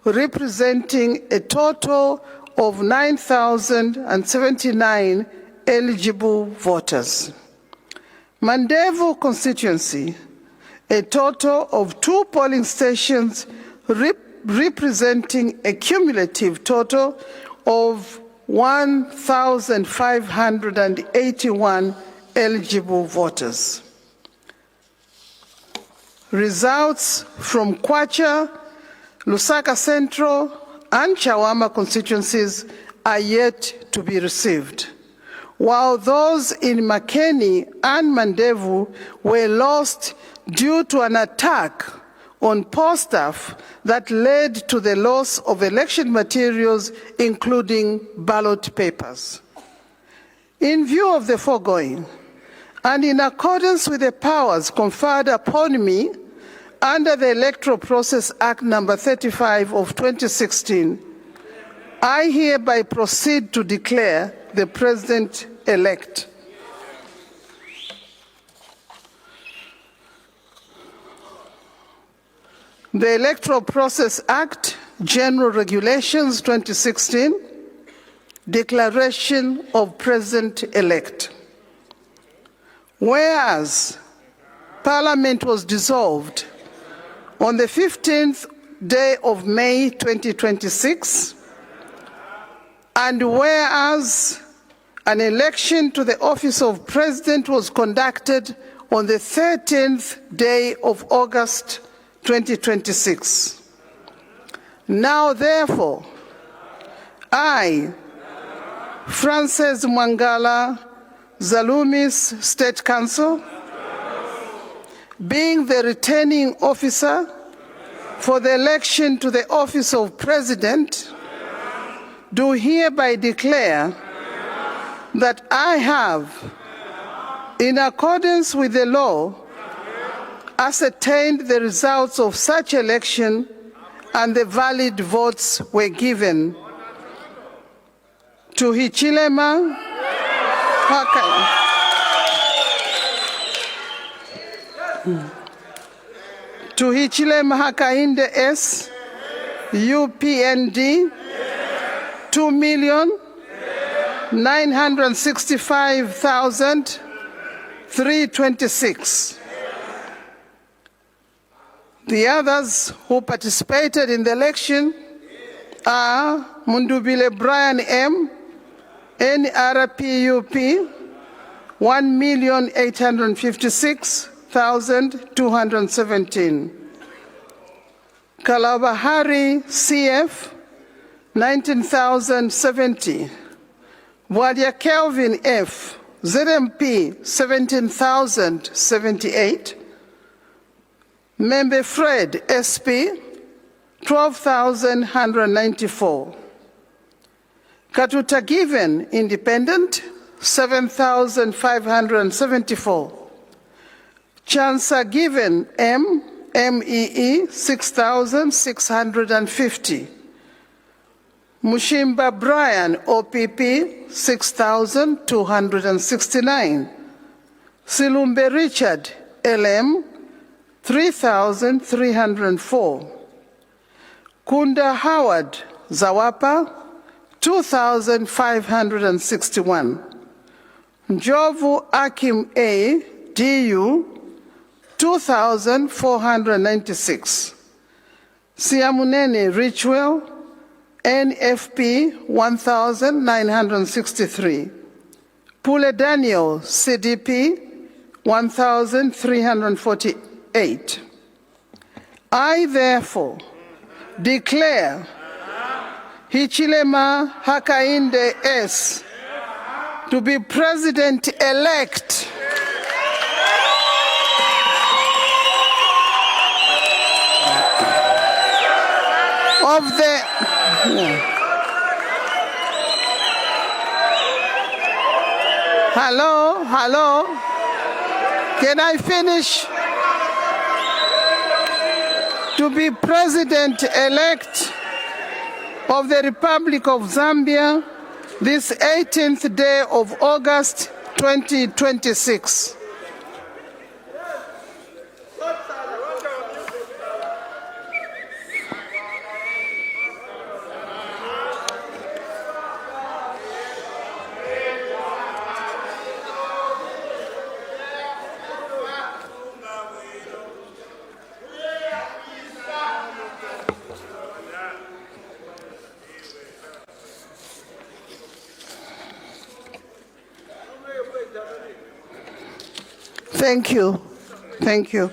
representing a total of 9,079 eligible voters. Mandevu constituency, a total of 2 polling stations representing a cumulative total of 1,581 eligible voters. Results from Kwacha, Lusaka Central, and Chawama constituencies are yet to be received, while those in Makeni and Mandevu were lost due to an attack on post staff that led to the loss of election materials, including ballot papers. In view of the foregoing, and in accordance with the powers conferred upon me under the Electoral Process Act number 35 of 2016, I hereby proceed to declare the President-elect. The Electoral Process Act, General Regulations 2016, Declaration of President-elect. Whereas Parliament was dissolved on the 15th day of May 2026, and whereas an election to the office of President was conducted on the 13th day of August 2026. Now, therefore, I, Frances Mwangala, Zalumis State Council, being the returning officer for the election to the office of President, do hereby declare that I have, in accordance with the law, ascertained the results of such election and the valid votes were given to Hichilema Hakainde S, UPND, 2,965,326. The others who participated in the election are Mundubile Brian M, NRPUP, 1,856,217. Kalabahari CF, 19,070. Wadia Kelvin F, ZMP, 17,078. Member Fred SP, 12,194. Katuta Given Independent, 7,574. Chansa Given M, MEE, 6,650. Mushimba Brian OPP, 6,269. Silumbe Richard LM, 3,304. Kunda Howard Zawapa, 2,561. Njovu Akim A, DU, 2,496. Siamunene Richwell, NFP, 1,963. Pule Daniel, CDP, 1,348. I therefore declare Hichilema Hakainde S to be President-elect of the Hello? Can I finish? To be President-elect of the Republic of Zambia this 18th day of August 2026. Thank you. Thank you.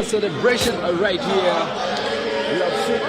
Celebration right here. We have seen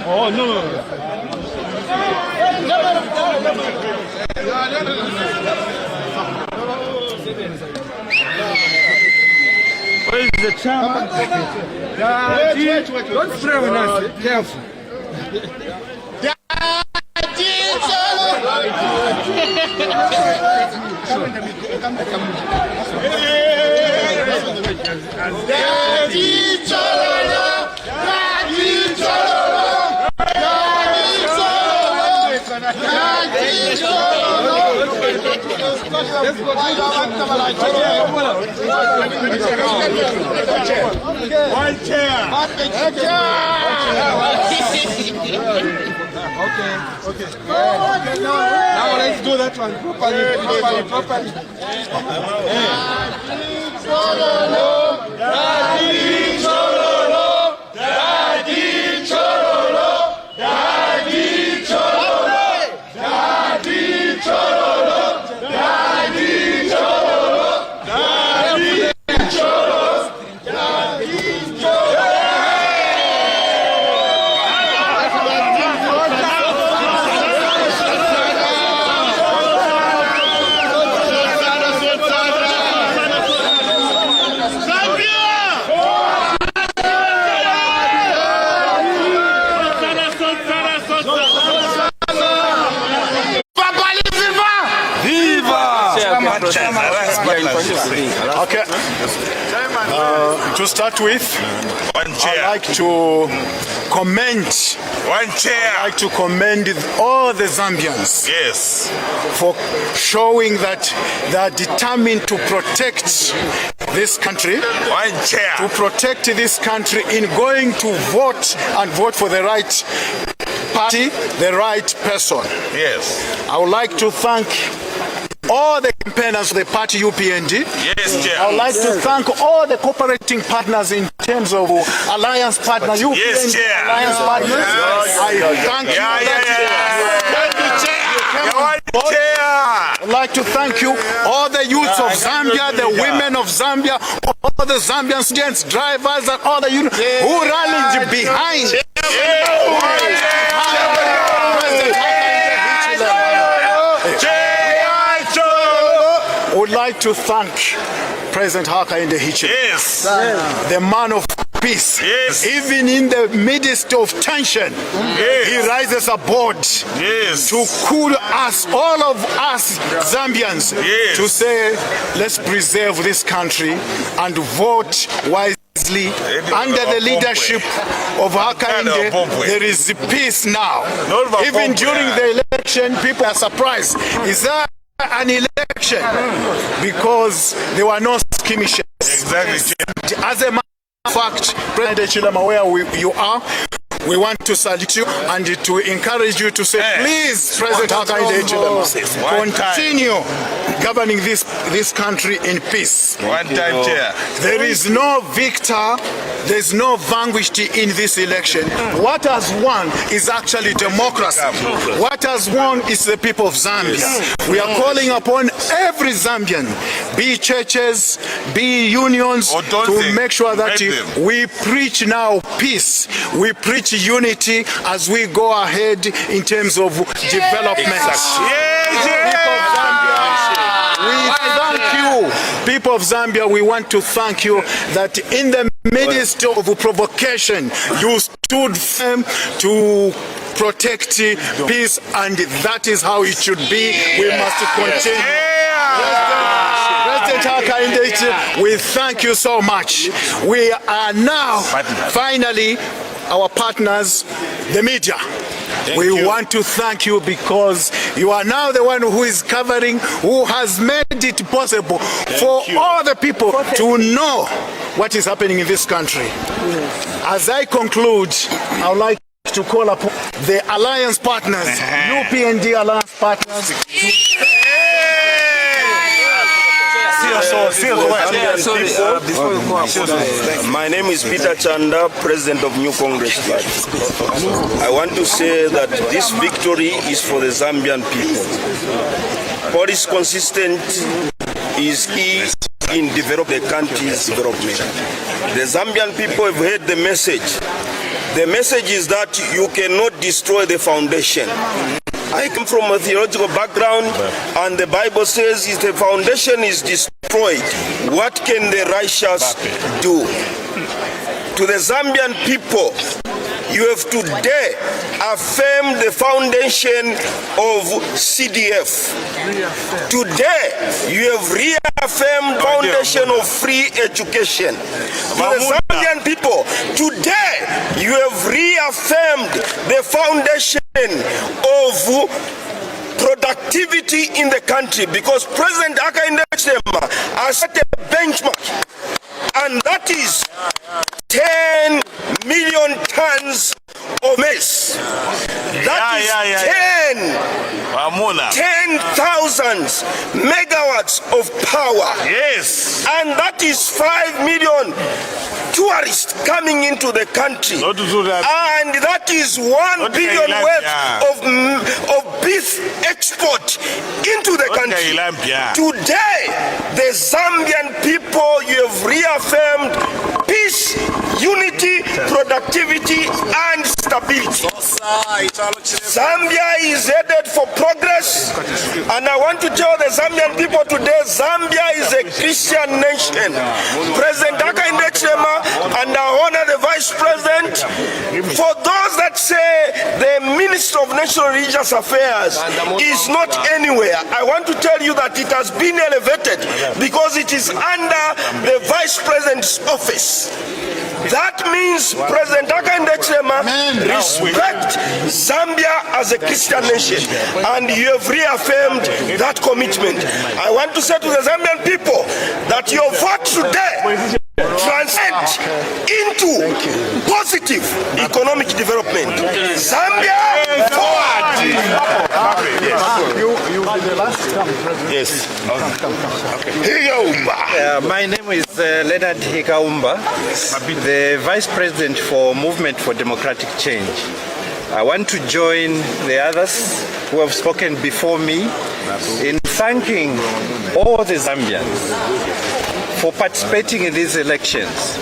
oh no. Where is the chairman? Don't spray on us. Careful. One chair. Okay. Now let's do that one properly. Okay. To start with, I'd like to commend. I'd like to commend all the Zambians. Yes. For showing that they are determined to protect this country. To protect this country in going to vote and vote for the right party, the right person. Yes. I would like to thank all the campaigners of the party UPND. Yes, Chair. I would like to thank all the cooperating partners in terms of alliance partners. UPND yes, Chair. Alliance partners. I thank you. I'd like to thank you, all the youths of Zambia, the women of Zambia, all the Zambian students, drivers, and all the youth who rallied behind. I would like to thank President Hakainde Hichilema, yes, the man of peace. Yes. Even in the midst of tension, yes, he rises aboard, yes, to cool us, all of us Zambians, yes, to say, let's preserve this country and vote wisely. Under the leadership of Hakainde, there is peace now. Even during the election, people are surprised. Is that an election? Because there were no skirmishes. Exactly. As a matter of fact, President Chilema, where you are, we want to salute you and to encourage you to say, please, President Hakainde Hichilema, continue governing this country in peace. One time, Chair. There is no victor, there's no vanquished in this election. What has won is actually democracy. What has won is the people of Zambia. We are calling upon every Zambian, be churches, be unions, to make sure that we preach now peace. We preach unity as we go ahead in terms of development. We thank you, people of Zambia. We want to thank you that in the midst of provocation, you stood firm to protect peace, and that is how it should be. We must continue. President Hakainde, we thank you so much. We are now finally our partners, the media. We want to thank you because you are now the one who is covering, who has made it possible for all the people to know what is happening in this country. As I conclude, I would like to call upon the alliance partners, UPND alliance partners. My name is Peter Chanda, President of New Congress Party. I want to say that this victory is for the Zambian people. What is consistent is key in developing the country's development. The Zambian people have heard the message. The message is that you cannot destroy the foundation. I come from a theological background, and the Bible says if the foundation is destroyed, what can the righteous do? To the Zambian people, you have today affirmed the foundation of CDF. Today, you have reaffirmed the foundation of free education. To the Zambian people, today, you have reaffirmed the foundation of productivity in the country, because President Hakainde Hichilema has set a benchmark, and that is 10 million tons of maize. That is 10,000 megawatts of power. Yes. And that is 5 million tourists coming into the country. And that is 1 billion worth of beef export into the country. Today, the Zambian people, you have reaffirmed peace, unity, productivity, and stability. Zambia is headed for progress, and I want to tell the Zambian people today, Zambia is a Christian nation. President Hakainde Hichilema, and I honor the Vice President. For those that say the Minister of National Religious Affairs is not anywhere, I want to tell you that it has been elevated because it is under the Vice President's office. That means President Hakainde Hichilema respect Zambia as a Christian nation, and you have reaffirmed that commitment. I want to say to the Zambian people that your vote today transcend into positive economic development. Zambia forward! You are the last president. Yes. My name is Leonard Hikaumba, the Vice President for Movement for Democratic Change. I want to join the others who have spoken before me in thanking all the Zambians for participating in these elections.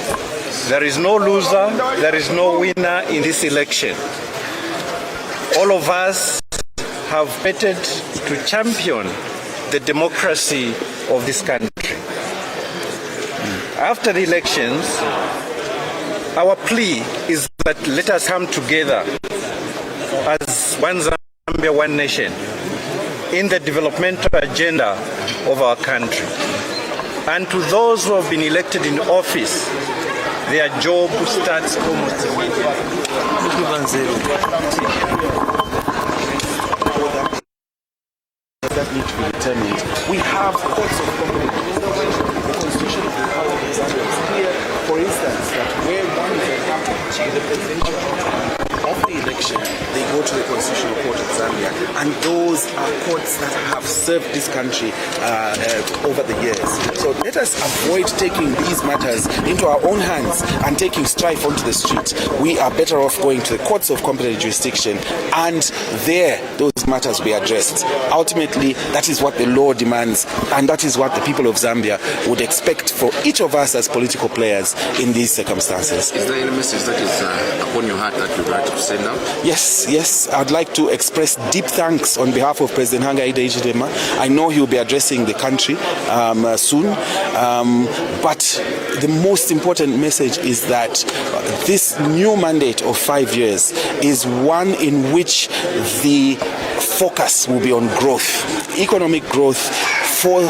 There is no loser, there is no winner in this election. All of us have betted to champion the democracy of this country. After the elections, our plea is that let us come together as one Zambia, one nation in the developmental agenda of our country. And to those who have been elected in office, their job starts almost immediately. That need to be determined. We have courts of common law. The constitution of the power of Zambia is clear, for instance, that where one is a the presidential election, they go to the Constitutional Court of Zambia, and those are courts that have served this country over the years. So let us avoid taking these matters into our own hands and taking strife onto the street. We are better off going to the courts of competent jurisdiction, and there those matters be addressed. Ultimately, that is what the law demands, and that is what the people of Zambia would expect for each of us as political players in these circumstances. Is there any message that is upon your heart that you'd like to send out? Yes, I'd like to express deep thanks on behalf of President Hakainde Hichilema. I know he'll be addressing the country soon, but the most important message is that this new mandate of 5 years is one in which the focus will be on growth, economic growth, for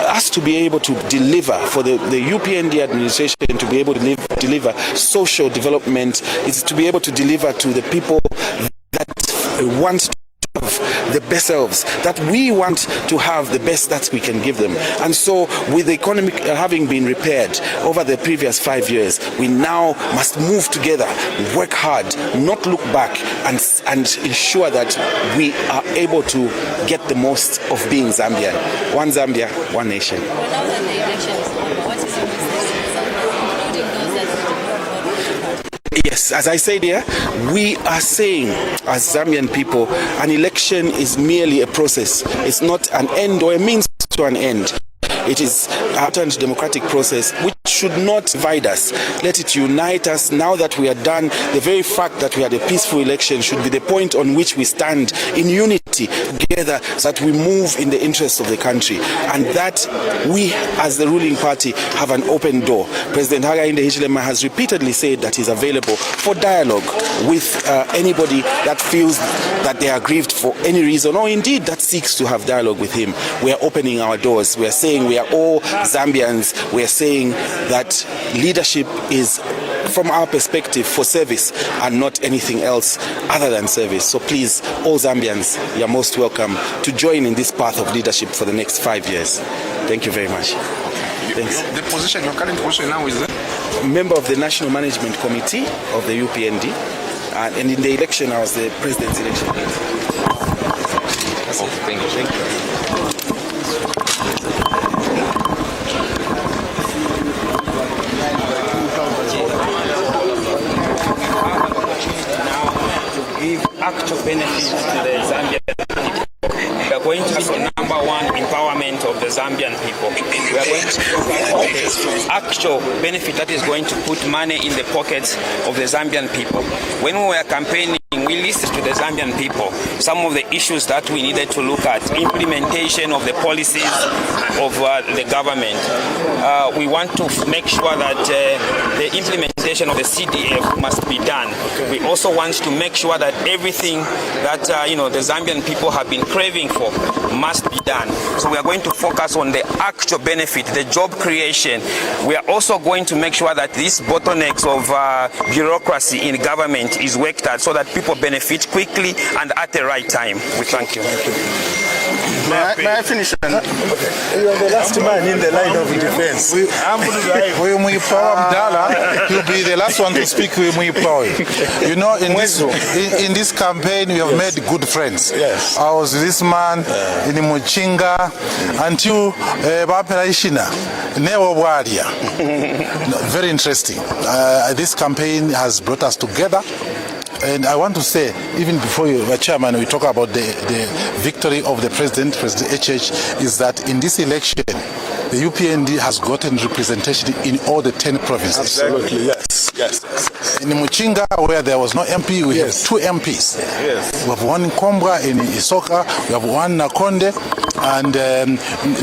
us to be able to deliver, for the UPND administration to be able to deliver social development, is to be able to deliver to the people that want to have the best selves, that we want to have the best that we can give them. And so with the economy having been repaired over the previous 5 years, we now must move together, work hard, not look back, and ensure that we are able to get the most of being Zambian. One Zambia, one nation. Yes, as I said here, we are saying as Zambian people, an election is merely a process. It's not an end or a means to an end. It is a democratic process which should not divide us. Let it unite us. Now that we are done, the very fact that we had a peaceful election should be the point on which we stand in unity together, so that we move in the interest of the country, and that we as the ruling party have an open door. President Hakainde Hichilema has repeatedly said that he's available for dialogue with anybody that feels that they are aggrieved for any reason, or indeed that seeks to have dialogue with him. We are opening our doors. We are saying we are all Zambians. We are saying that leadership is, from our perspective, for service and not anything else other than service. So please, all Zambians, you are most welcome to join in this path of leadership for the next 5 years. Thank you very much. Thanks. The position, your current position now is that? Member of the National Management Committee of the UPND, and in the election I was the President's election. Thank you. Thank you. Actual benefits to the Zambian people. We are going to be number one empowerment of the Zambian people. We are going to focus on actual benefit that is going to put money in the pockets of the Zambian people. When we were campaigning, we listed to the Zambian people some of the issues that we needed to look at. Implementation of the policies of the government. We want to make sure that the implementation of the CDF must be done. We also want to make sure that everything that the Zambian people have been craving for must be done. So we are going to focus on the actual benefit, the job creation. We are also going to make sure that these bottlenecks of bureaucracy in government is worked at, so that people benefit quickly and at the right time. We thank you. May I finish? You are the last man in the line of defense. You'll be the last one to speak. You know, in this campaign, we have made good friends. Yes. I was this man in Muchinga until Bapelaishina, Never Waria. Very interesting. This campaign has brought us together. And I want to say, even before you, Chairman, we talk about the victory of the President HH, is that in this election, the UPND has gotten representation in all the 10 provinces. Absolutely, yes. In Muchinga, where there was no MP, we have 2 MPs. Yes. We have one in Kombwa, in Isoka, we have one in Nakonde, and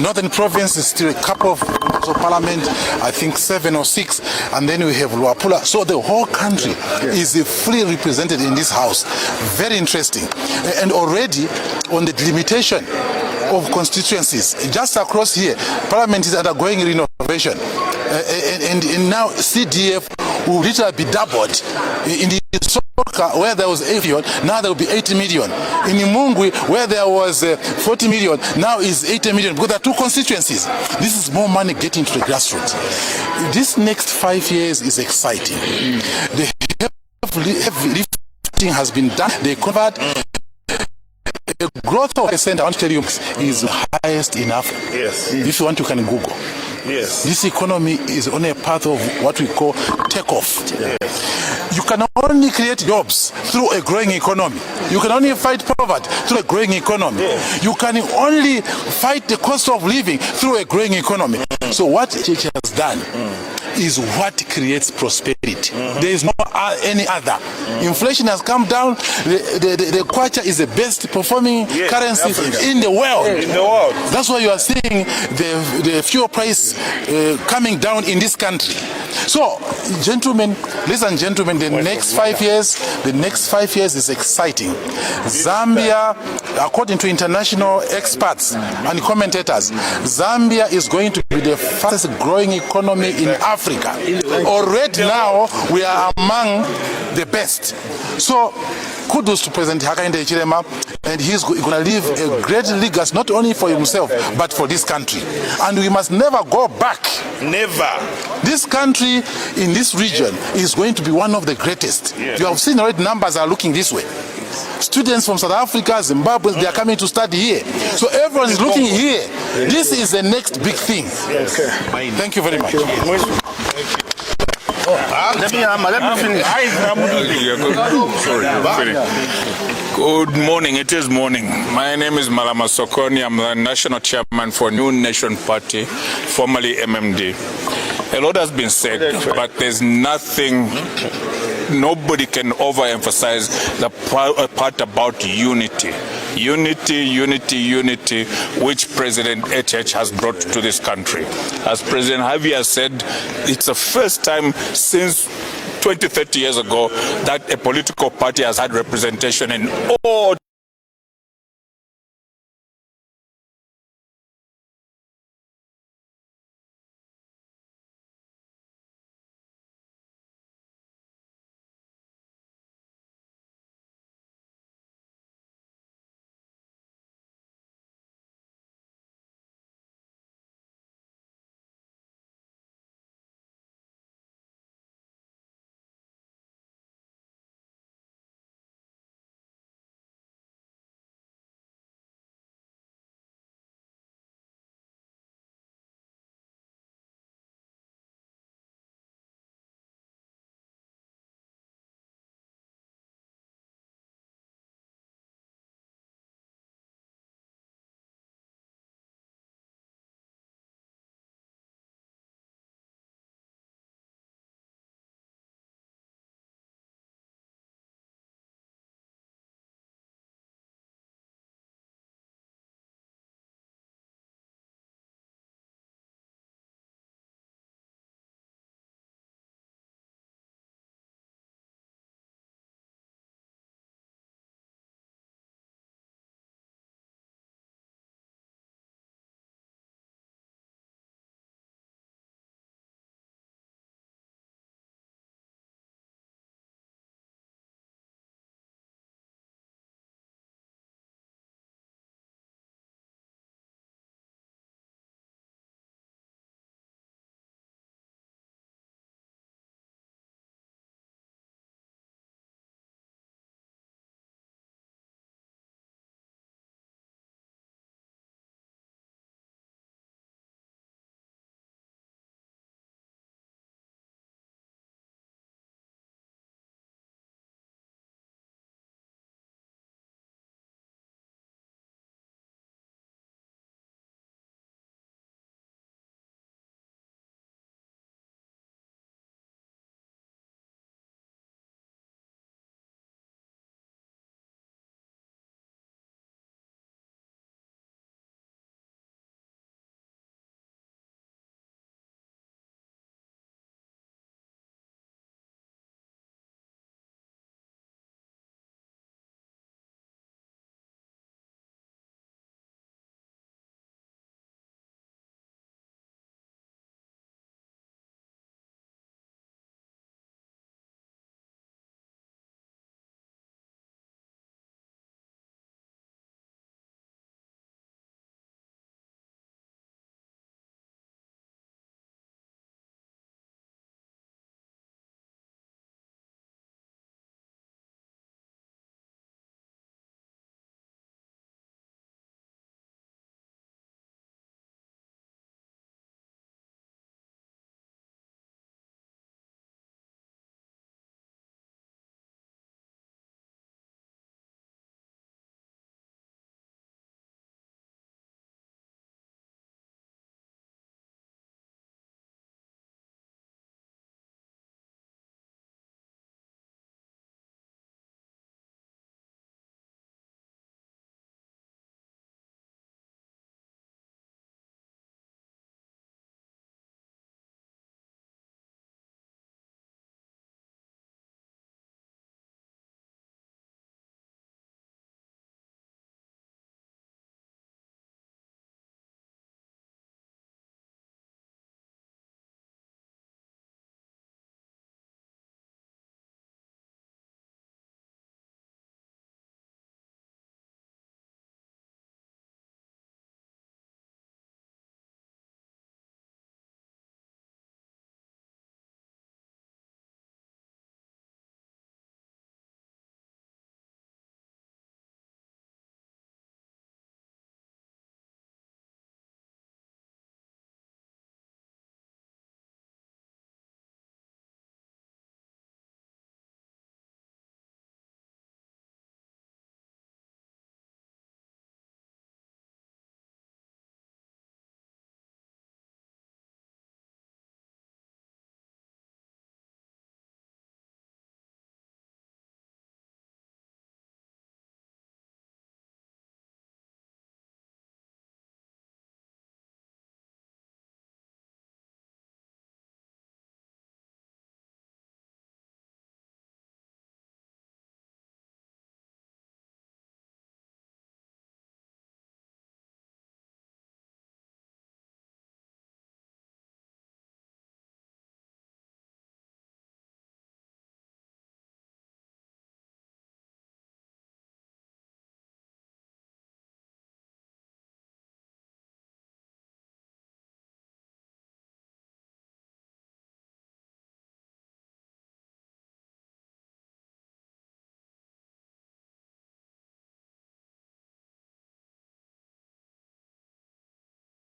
Northern Province is still a couple of parliament, I think 7 or 6, and then we have Luapula. So the whole country is fully represented in this house. Very interesting. And already on the delimitation of constituencies, just across here, parliament is undergoing renovation. And now CDF will literally be doubled. In the Soka, where there was 8 million, now there will be 80 million. In Mungwi, where there was 40 million, now is 80 million, because there are 2 constituencies. This is more money getting to the grassroots. This next 5 years is exciting. The heavy voting has been done. They convert. The growth of percent, I want to tell you, is highest in Africa. Yes. If you want, you can Google. Yes. This economy is on a path of what we call takeoff. Yes. You can only create jobs through a growing economy. You can only fight poverty through a growing economy. Yes. You can only fight the cost of living through a growing economy. So what church has done is what creates prosperity. There is no any other. Inflation has come down. The kwacha is the best performing currency in the world. In the world. That's why you are seeing the fuel price coming down in this country. So, gentlemen, ladies and gentlemen, the next 5 years is exciting. Zambia, according to international experts and commentators, Zambia is going to be the fastest growing economy in Africa. Already now, we are among the best. So, kudos to President Hakainde Hichilema, and he's going to leave a great legacy, not only for himself, but for this country. And we must never go back. Never. This country in this region is going to be one of the greatest. Yes. You have seen already numbers are looking this way. Students from South Africa, Zimbabwe, they are coming to study here. So everyone is looking here. This is the next big thing. Yes. Thank you very much. Let me finish. Good morning. It is morning. My name is Malama Sokoni. I'm the national chairman for New Nation Party, formerly MMD. A lot has been said, but there's nothing. Nobody can overemphasize the part about unity. Unity, which President HH has brought to this country. As President Javier said, it's the first time since 20, 30 years ago that a political party has had representation in all